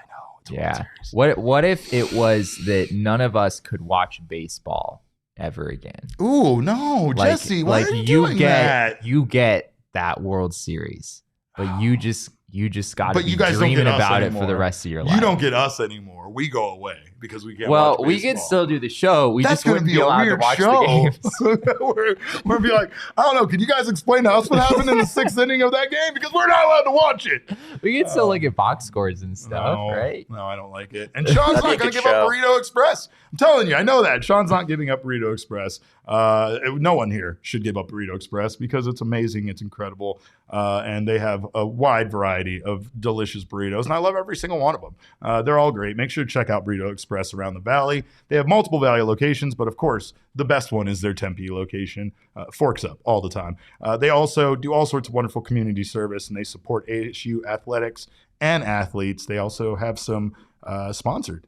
A: know. It's a World Series.
B: What if it was that none of us could watch baseball ever again?
A: Ooh, no, Jesse. Why are you doing that?
B: You get that World Series, but you just got to be
A: guys
B: dreaming about it for the rest of your life.
A: You don't get us anymore. We go away because we can't
B: watch
A: baseball.
B: We can still do the show. We
A: That's
B: just wouldn't be allowed to watch the games.
A: we're be like, I don't know. Can you guys explain to us what happened in the 6th inning of that game? Because we're not allowed to watch it.
B: We can still look at box scores and stuff, right?
A: No, I don't like it. And Sean's not going to give up Burrito Express. I'm telling you, I know that. Sean's not giving up Burrito Express. No one here should give up Burrito Express because it's amazing. It's incredible. And they have a wide variety of delicious burritos. And I love every single one of them. They're all great. Make sure to check out Burrito Express around the Valley. They have multiple Valley locations, but of course, the best one is their Tempe location. Forks up all the time. They also do all sorts of wonderful community service, and they support ASU athletics and athletes. They also have some sponsored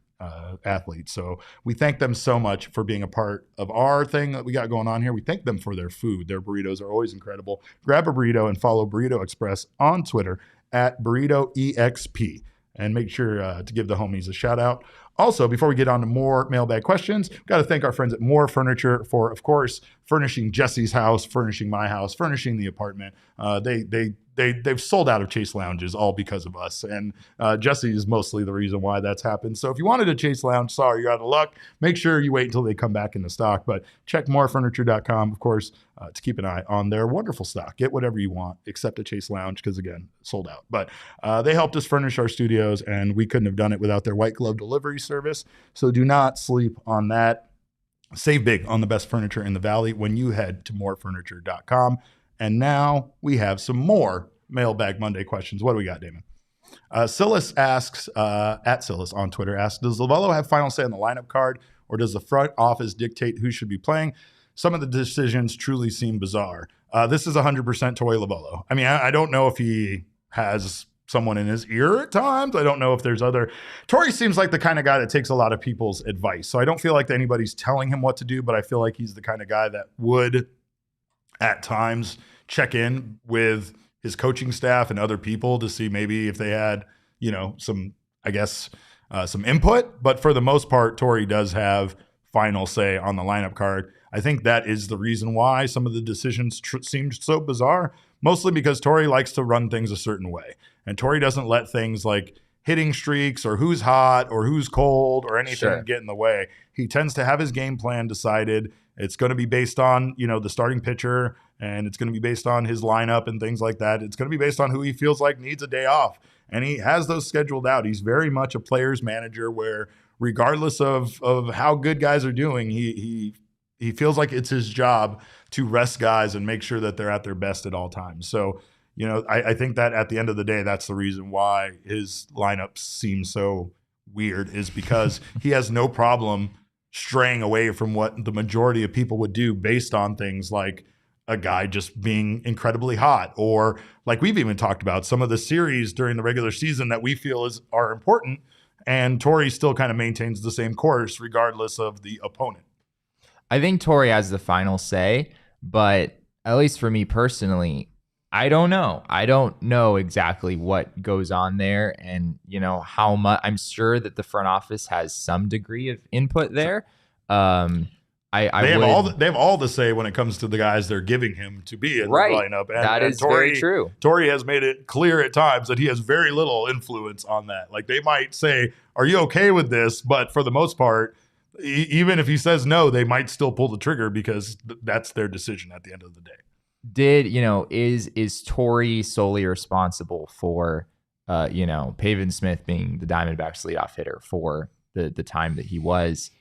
A: athletes. So we thank them so much for being a part of our thing that we got going on here. We thank them for their food. Their burritos are always incredible. Grab a burrito and follow Burrito Express on Twitter at BurritoEXP. And make sure to give the homies a shout out. Also, before we get on to more mailbag questions, we've got to thank our friends at MOR Furniture for, of course, furnishing Jesse's house, furnishing my house, furnishing the apartment. They've sold out of Chase Lounges all because of us. And Jesse is mostly the reason why that's happened. So if you wanted a Chase Lounge, sorry, you're out of luck. Make sure you wait until they come back into stock. But check morefurniture.com, of course, to keep an eye on their wonderful stock. Get whatever you want except a Chase Lounge because, again, sold out. But they helped us furnish our studios, and we couldn't have done it without their white glove delivery service. So do not sleep on that. Save big on the best furniture in the Valley when you head to morefurniture.com. And now we have some more Mailbag Monday questions. What do we got, Damon? Silas asks, at Silas on Twitter, asks, does Lovello have final say on the lineup card, or does the front office dictate who should be playing? Some of the decisions truly seem bizarre. This is 100% Torey Lovello. I mean, I don't know if he has someone in his ear at times. I don't know if there's other. Torey seems like the kind of guy that takes a lot of people's advice. So I don't feel like anybody's telling him what to do, but I feel like he's the kind of guy that would at times check in with his coaching staff and other people to see maybe if they had, some input. But for the most part, Torey does have final say on the lineup card. I think that is the reason why some of the decisions seemed so bizarre, mostly because Torey likes to run things a certain way. And Torey doesn't let things like hitting streaks or who's hot or who's cold or anything get in the way. He tends to have his game plan decided. It's going to be based on, the starting pitcher, and it's going to be based on his lineup and things like that. It's going to be based on who he feels like needs a day off. And he has those scheduled out. He's very much a player's manager where regardless of how good guys are doing, he feels like it's his job to rest guys and make sure that they're at their best at all times. So, I think that at the end of the day, that's the reason why his lineup seems so weird, is because he has no problem straying away from what the majority of people would do based on things like a guy just being incredibly hot, or like we've even talked about some of the series during the regular season that we feel are important, and Torrey still kind of maintains the same course regardless of the opponent.
B: I think Torrey has the final say, but at least for me personally, I don't know. I don't know exactly what goes on there, and how much. I'm sure that the front office has some degree of input there. They
A: have all the say when it comes to the guys they're giving him to be in the lineup. And
B: that is very true.
A: Torrey has made it clear at times that he has very little influence on that. Like, they might say, "Are you okay with this?" But for the most part, even if he says no, they might still pull the trigger because that's their decision at the end of the day.
B: Is Torrey solely responsible for Pavin Smith being the Diamondbacks leadoff hitter for the time that he was?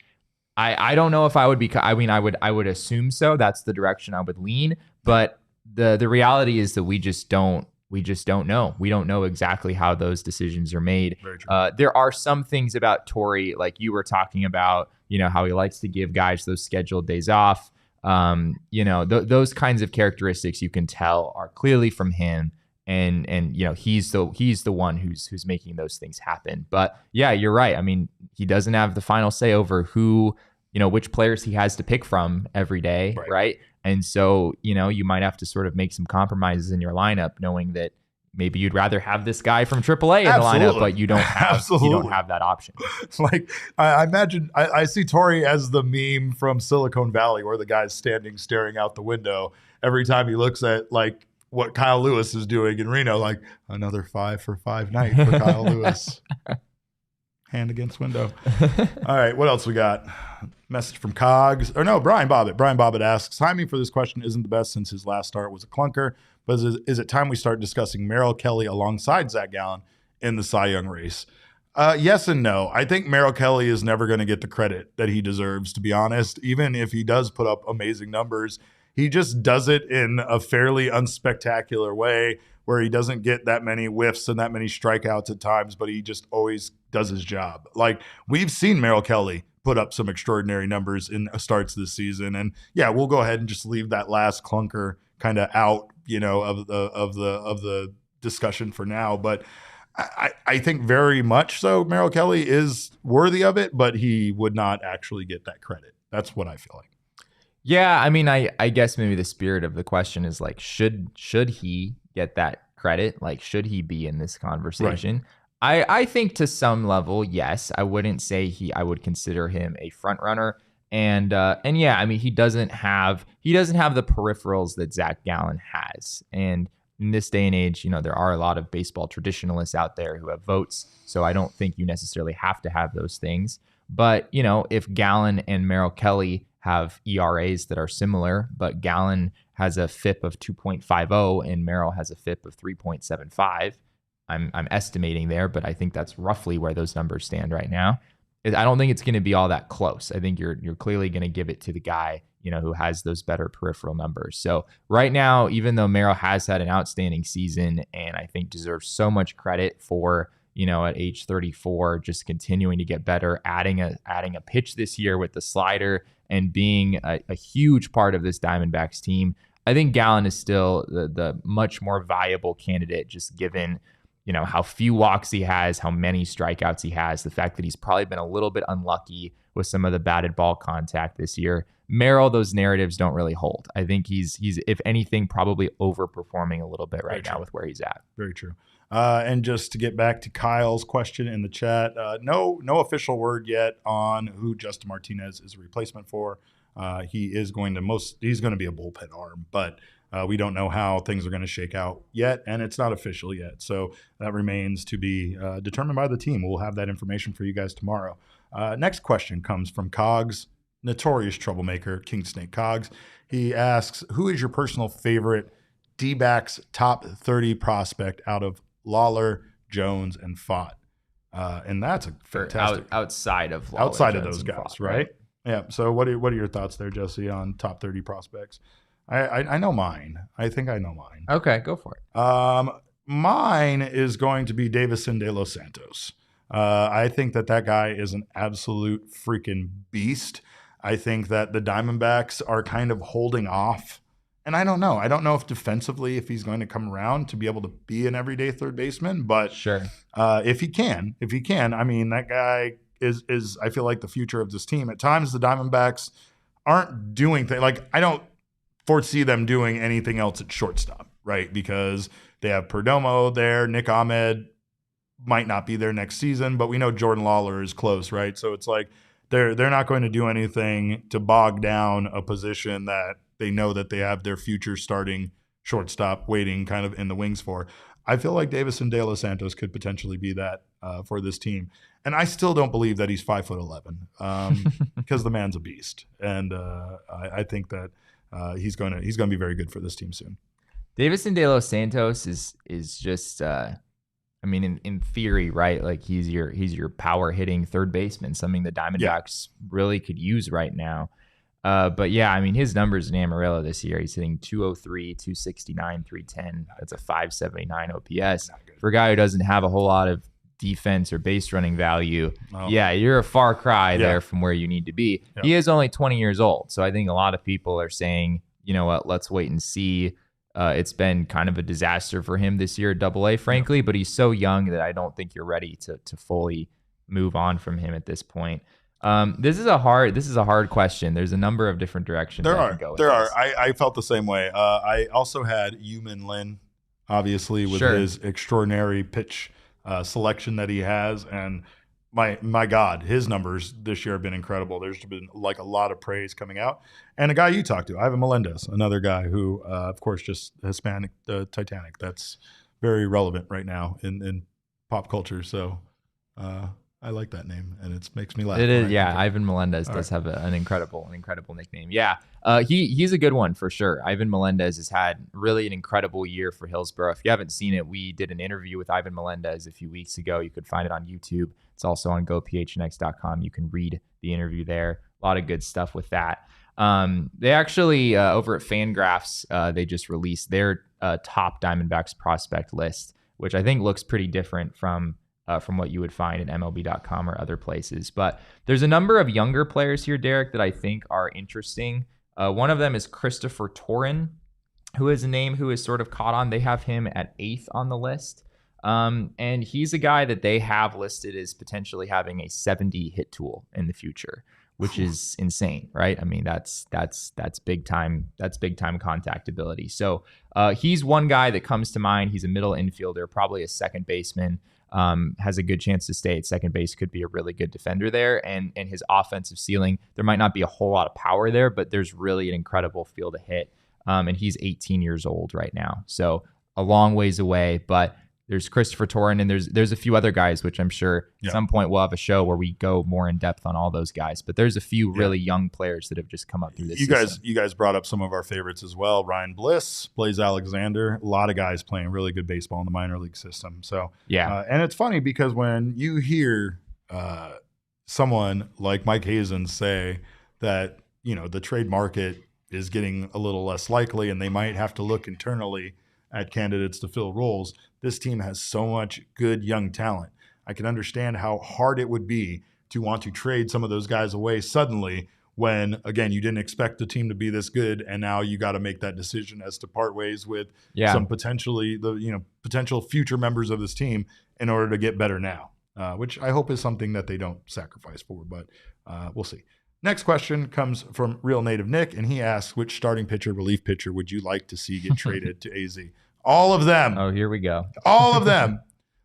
B: I don't know if I would be. I mean, I would assume so. That's the direction I would lean. But the reality is that we just don't know. We don't know exactly how those decisions are made.
A: Very true.
B: There are some things about Torrey, like you were talking about, how he likes to give guys those scheduled days off. Those kinds of characteristics you can tell are clearly from him. And he's the one who's making those things happen. But yeah, you're right. I mean, he doesn't have the final say over who, which players he has to pick from every day, right? And so, you might have to sort of make some compromises in your lineup, knowing that maybe you'd rather have this guy from AAA in the lineup, but you don't have that option.
A: Like, I imagine I see Torrey as the meme from Silicon Valley where the guy's standing staring out the window every time he looks at like what Kyle Lewis is doing in Reno, like another 5-for-5 night for Kyle Lewis. Hand against window. All right, what else we got? Message from Cogs. Brian Bobbitt. Brian Bobbitt asks, timing for this question isn't the best since his last start was a clunker, but is it time we start discussing Merrill Kelly alongside Zach Gallen in the Cy Young race? Yes and no. I think Merrill Kelly is never going to get the credit that he deserves, to be honest. Even if he does put up amazing numbers, he just does it in a fairly unspectacular way where he doesn't get that many whiffs and that many strikeouts at times, but he just always does his job. Like, we've seen Merrill Kelly put up some extraordinary numbers in starts this season. And yeah, we'll go ahead and just leave that last clunker kind of out, of the discussion for now. But I think very much so Merrill Kelly is worthy of it, but he would not actually get that credit. That's what I feel like.
B: Yeah, I mean, I guess maybe the spirit of the question is like, should he get that credit? Like, should he be in this conversation? Right. I think to some level, yes. I wouldn't say I would consider him a front runner. And yeah, I mean, he doesn't have the peripherals that Zach Gallen has. And in this day and age, there are a lot of baseball traditionalists out there who have votes. So I don't think you necessarily have to have those things. But, if Gallen and Merrill Kelly have ERAs that are similar, but Gallen has a FIP of 2.50 and Merrill has a FIP of 3.75. I'm estimating there, but I think that's roughly where those numbers stand right now. I don't think it's going to be all that close. I think you're clearly going to give it to the guy, who has those better peripheral numbers. So right now, even though Merrill has had an outstanding season and I think deserves so much credit for, at age 34, just continuing to get better, adding a pitch this year with the slider and being a huge part of this Diamondbacks team, I think Gallen is still the much more viable candidate, just given, how few walks he has, how many strikeouts he has, the fact that he's probably been a little bit unlucky with some of the batted ball contact this year. Merrill, those narratives don't really hold. I think he's if anything, probably overperforming a little bit right now with where he's at.
A: Very true. And just to get back to Kyle's question in the chat, no official word yet on who Justin Martinez is a replacement for. He's going to be a bullpen arm, but we don't know how things are going to shake out yet, and it's not official yet. So that remains to be determined by the team. We'll have that information for you guys tomorrow. Next question comes from Cogs, notorious troublemaker, King Snake Cogs. He asks, who is your personal favorite D-backs top 30 prospect out of Lawler, Jones, and Fott? And that's a fantastic
B: outside of Lawler,
A: outside
B: Jones,
A: of those
B: and
A: guys,
B: Fott,
A: right? Yeah. So what are your thoughts there, Jesse, on top 30 prospects? I know mine. I think I know mine.
B: Okay, go for it.
A: Mine is going to be Davison de los Santos. I think that guy is an absolute freaking beast. I think that the Diamondbacks are kind of holding off And I don't know. I don't know if defensively, if he's going to come around to be able to be an everyday third baseman. But
B: Sure.
A: if he can, I mean, that guy is I feel like the future of this team. At times, the Diamondbacks aren't doing things like I don't foresee them doing anything else at shortstop, right? Because they have Perdomo there. Nick Ahmed might not be there next season, but we know Jordan Lawler is close, right? So it's like they're not going to do anything to bog down a position that they know that they have their future starting shortstop waiting kind of in the wings for. I feel like Davison De Los Santos could potentially be that for this team. And I still don't believe that he's 5'11" because the man's a beast. And I think that he's going to be very good for this team soon.
B: Davison De Los Santos is just I mean, in theory, right? Like he's your power hitting third baseman, something the Diamondbacks really could use right now. But yeah, I mean, his numbers in Amarillo this year, he's hitting 203, 269, 310. That's a 579 OPS. For a guy who doesn't have a whole lot of defense or base running value, yeah, you're a far cry there from where you need to be. Yeah. He is only 20 years old. So I think a lot of people are saying, you know what, let's wait and see. It's been kind of a disaster for him this year at AA, frankly, but he's so young that I don't think you're ready to fully move on from him at this point. This is a hard question. There's a number of different directions
A: there are. I felt the same way. I also had Yumin Lin, obviously, with his extraordinary pitch selection that he has, and my God, his numbers this year have been incredible. There's been like a lot of praise coming out. And a guy you talked to, Ivan Melendez, another guy who, of course, just Hispanic Titanic. That's very relevant right now in pop culture. So I like that name, and it makes me laugh.
B: It is, yeah. Ivan Melendez does have an incredible nickname. Yeah, he's a good one for sure. Ivan Melendez has had really an incredible year for Hillsborough. If you haven't seen it, we did an interview with Ivan Melendez a few weeks ago. You could find it on YouTube. It's also on GoPHNX.com. You can read the interview there. A lot of good stuff with that. They actually, over at Fangraphs, they just released their top Diamondbacks prospect list, which I think looks pretty different from what you would find at MLB.com or other places. But there's a number of younger players here, Derek, that I think are interesting. One of them is Christopher Torin, who is a name who is sort of caught on. They have him at 8th on the list. And he's a guy that they have listed as potentially having a 70 hit tool in the future, which is insane, right? I mean, that's big time. That's big time contact ability. So he's one guy that comes to mind. He's a middle infielder, probably a second baseman. Has a good chance to stay at second base, could be a really good defender there. And his offensive ceiling, there might not be a whole lot of power there, but there's really an incredible feel to hit. And he's 18 years old right now. So a long ways away, but there's Christopher Torin, and there's a few other guys, which I'm sure at some point we'll have a show where we go more in depth on all those guys. But there's a few really young players that have just come up through this system.
A: You guys brought up some of our favorites as well. Ryan Bliss, Blaze Alexander, a lot of guys playing really good baseball in the minor league system. So and it's funny because when you hear someone like Mike Hazen say that, you know, the trade market is getting a little less likely and they might have to look internally at candidates to fill roles. This team has so much good young talent. I can understand how hard it would be to want to trade some of those guys away suddenly when, again, you didn't expect the team to be this good, and now you got to make that decision as to part ways with some potential future members of this team in order to get better now, which I hope is something that they don't sacrifice for, but we'll see. Next question comes from Real Native Nick, and he asks, which starting pitcher, relief pitcher would you like to see get traded to AZ? All of them.
B: Oh, here we go.
A: All of them.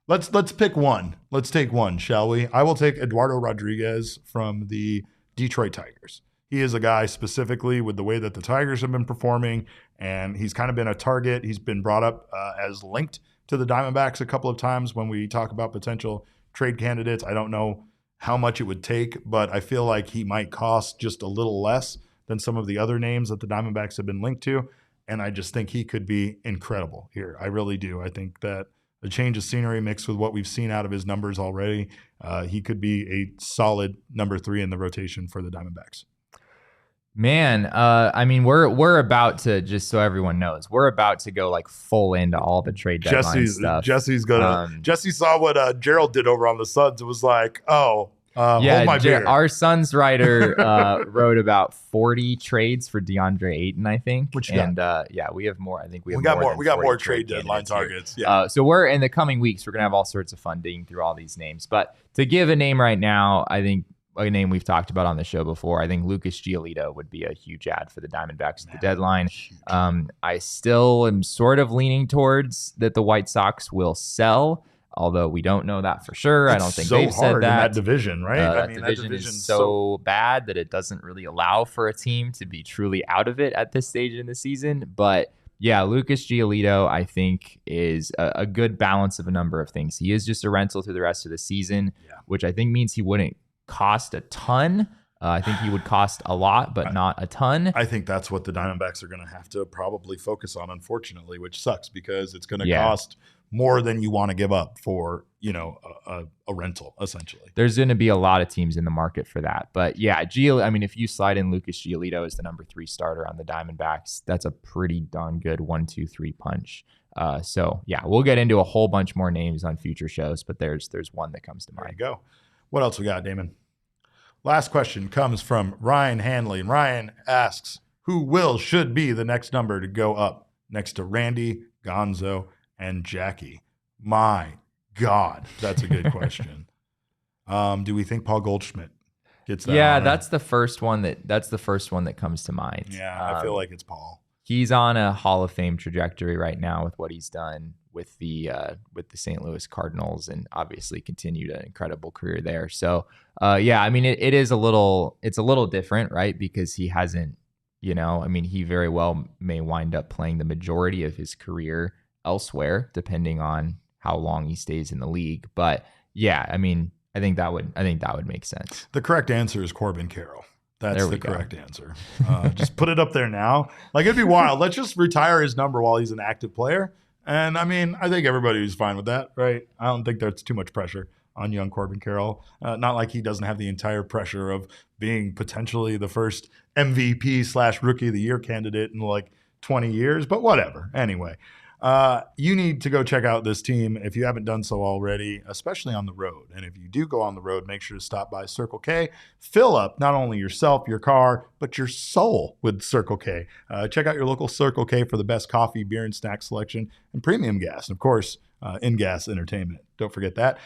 A: Let's pick one. Let's take one, shall we? I will take Eduardo Rodriguez from the Detroit Tigers. He is a guy specifically with the way that the Tigers have been performing, and he's kind of been a target. He's been brought up as linked to the Diamondbacks a couple of times when we talk about potential trade candidates. I don't know how much it would take, but I feel like he might cost just a little less than some of the other names that the Diamondbacks have been linked to. And I just think he could be incredible here. I really do. I think that a change of scenery mixed with what we've seen out of his numbers already, he could be a solid number 3 in the rotation for the Diamondbacks.
B: Man, I mean, we're about to, just so everyone knows, we're about to go like full into all the trade deadline stuff.
A: Jesse's gonna. Jesse saw what Gerald did over on the Suns. It was like, oh, Hold my beer.
B: Our Suns writer wrote about 40 trades for DeAndre Ayton, I think.
A: What you got?
B: We have more. I think we
A: got
B: more.
A: We got more trade
B: candidates
A: deadline
B: here.
A: targets. Yeah.
B: So we're in the coming weeks. We're gonna have all sorts of fun digging through all these names. But to give a name right now, I think a name we've talked about on the show before. I think Lucas Giolito would be a huge ad for the Diamondbacks at the deadline. I still am sort of leaning towards that the White Sox will sell. Although we don't know that for sure. I don't think they've said that.
A: In that division, right?
B: That division is so bad that it doesn't really allow for a team to be truly out of it at this stage in the season. But yeah, Lucas Giolito, I think, is a good balance of a number of things. He is just a rental through the rest of the season, which I think means he wouldn't cost a ton. I think he would cost a lot, but not a ton.
A: I think that's what the Diamondbacks are going to have to probably focus on, unfortunately, which sucks because it's going to cost more than you want to give up for, a rental, essentially.
B: There's going to be a lot of teams in the market for that. But yeah, if you slide in Lucas Giolito as the number 3 starter on the Diamondbacks, that's a pretty darn good 1-2-3 punch. So yeah, we'll get into a whole bunch more names on future shows, but there's one that comes to mind.
A: There you go. What else we got, Damon? Last question comes from Ryan Hanley. And Ryan asks, who should be the next number to go up next to Randy, Gonzo, and Jackie? My God, that's a good question. Do we think Paul Goldschmidt gets that?
B: Yeah,
A: honor?
B: that's the first one that comes to mind.
A: Yeah, I feel like it's Paul.
B: He's on a Hall of Fame trajectory right now with what he's done with the St. Louis Cardinals, and obviously continued an incredible career there. So it's a little different, right? Because he hasn't, he very well may wind up playing the majority of his career elsewhere, depending on how long he stays in the league. But yeah, I think that would make sense.
A: The correct answer is Corbin Carroll. That's the correct answer. Just put it up there now. Like, it'd be wild. Let's just retire his number while he's an active player. And I think everybody's fine with that, right? I don't think there's too much pressure on young Corbin Carroll. Not like he doesn't have the entire pressure of being potentially the first MVP / Rookie of the Year candidate in like 20 years, but whatever. Anyway, you need to go check out this team if you haven't done so already, especially on the road. And if you do go on the road, make sure to stop by Circle K. Fill up not only yourself, your car, but your soul with Circle K. Check out your local Circle K for the best coffee, beer, and snack selection, and premium gas. And of course, in-gas entertainment. Don't forget that.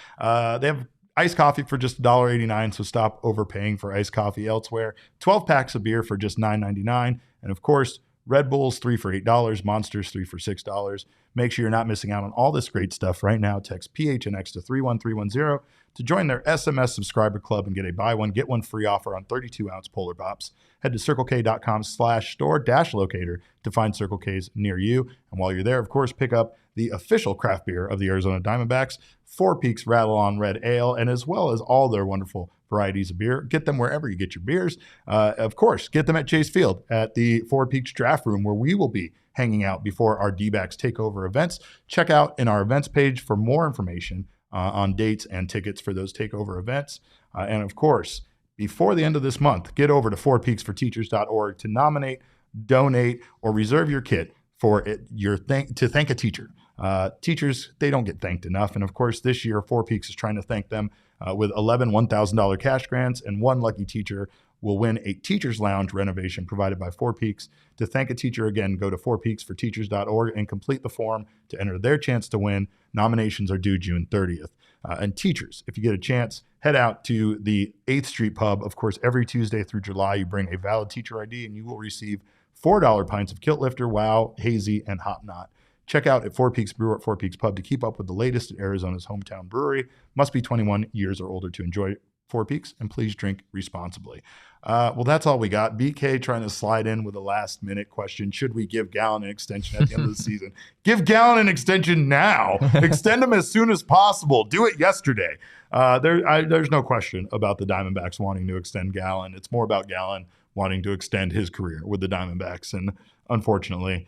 A: They have iced coffee for just $1.89, so stop overpaying for iced coffee elsewhere. 12 packs of beer for just $9.99. And of course, Red Bulls 3 for $8, Monsters 3 for $6. Make sure you're not missing out on all this great stuff right now. Text PHNX to 31310 to join their SMS subscriber club and get a buy one, get one free offer on 32-ounce Polar Pops. Head to circlek.com/store-locator to find Circle K's near you. And while you're there, of course, pick up the official craft beer of the Arizona Diamondbacks, Four Peaks Rattle On Red Ale, and as well as all their wonderful varieties of beer. Get them wherever you get your beers. Of course, get them at Chase Field at the Four Peaks Draft Room, where we will be hanging out before our D-backs takeover events. Check out in our events page for more information on dates and tickets for those takeover events. And of course, before the end of this month, get over to fourpeaksforteachers.org to nominate, donate, or reserve your kit for to thank a teacher. Teachers, they don't get thanked enough. And of course, this year, Four Peaks is trying to thank them with 11 $1,000 cash grants, and one lucky teacher will win a teacher's lounge renovation provided by Four Peaks. To thank a teacher, again, go to fourpeaksforteachers.org and complete the form to enter their chance to win. Nominations are due June 30th. And teachers, if you get a chance, head out to the 8th Street Pub. Of course, every Tuesday through July, you bring a valid teacher ID and you will receive $4 pints of Kilt Lifter, Wow, Hazy, and Hop Knot. Check out at Four Peaks Brewer at Four Peaks Pub to keep up with the latest in Arizona's hometown brewery. Must be 21 years or older to enjoy Four Peaks, and please drink responsibly. Well, that's all we got. BK trying to slide in with a last-minute question. Should we give Gallen an extension at the end of the season? Give Gallen an extension now. Extend him as soon as possible. Do it yesterday. There's no question about the Diamondbacks wanting to extend Gallen. It's more about Gallen wanting to extend his career with the Diamondbacks. And unfortunately,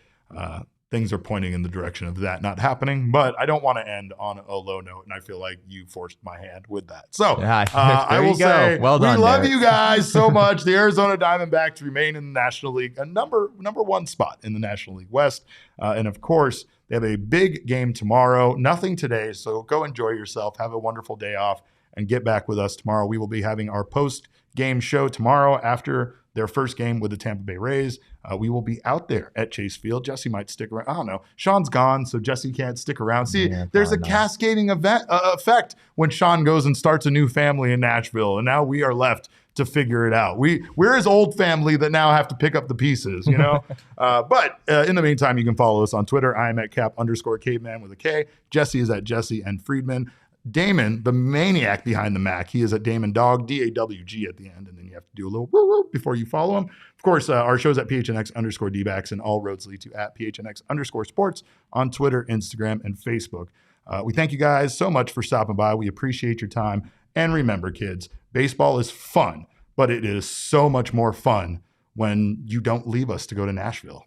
A: things are pointing in the direction of that not happening, but I don't want to end on a low note, and I feel like you forced my hand with that. So I will say, well done, we love you guys so much. The Arizona Diamondbacks remain in the National League, a number one spot in the National League West. And of course, they have a big game tomorrow. Nothing today, so go enjoy yourself. Have a wonderful day off. and get back with us tomorrow. We will be having our post-game show tomorrow after their first game with the Tampa Bay Rays. We will be out there at Chase Field. Jesse might stick around. I don't know. Sean's gone, so Jesse can't stick around. See, there's a cascading effect when Sean goes and starts a new family in Nashville, and now we are left to figure it out. We're his old family that now have to pick up the pieces, you know? But in the meantime, you can follow us on Twitter. I am at Cap_Caveman with a K. Jesse is at Jesse and Friedman. Damon, the maniac behind the Mac, he is at Damon Dog, DAWG at the end, and then you have to do a little woo-woo before you follow him. Of course, our show's at PHNX_Dbacks, and all roads lead to at PHNX_Sports on Twitter, Instagram, and Facebook. We thank you guys so much for stopping by. We appreciate your time. And remember, kids, baseball is fun, but it is so much more fun when you don't leave us to go to Nashville.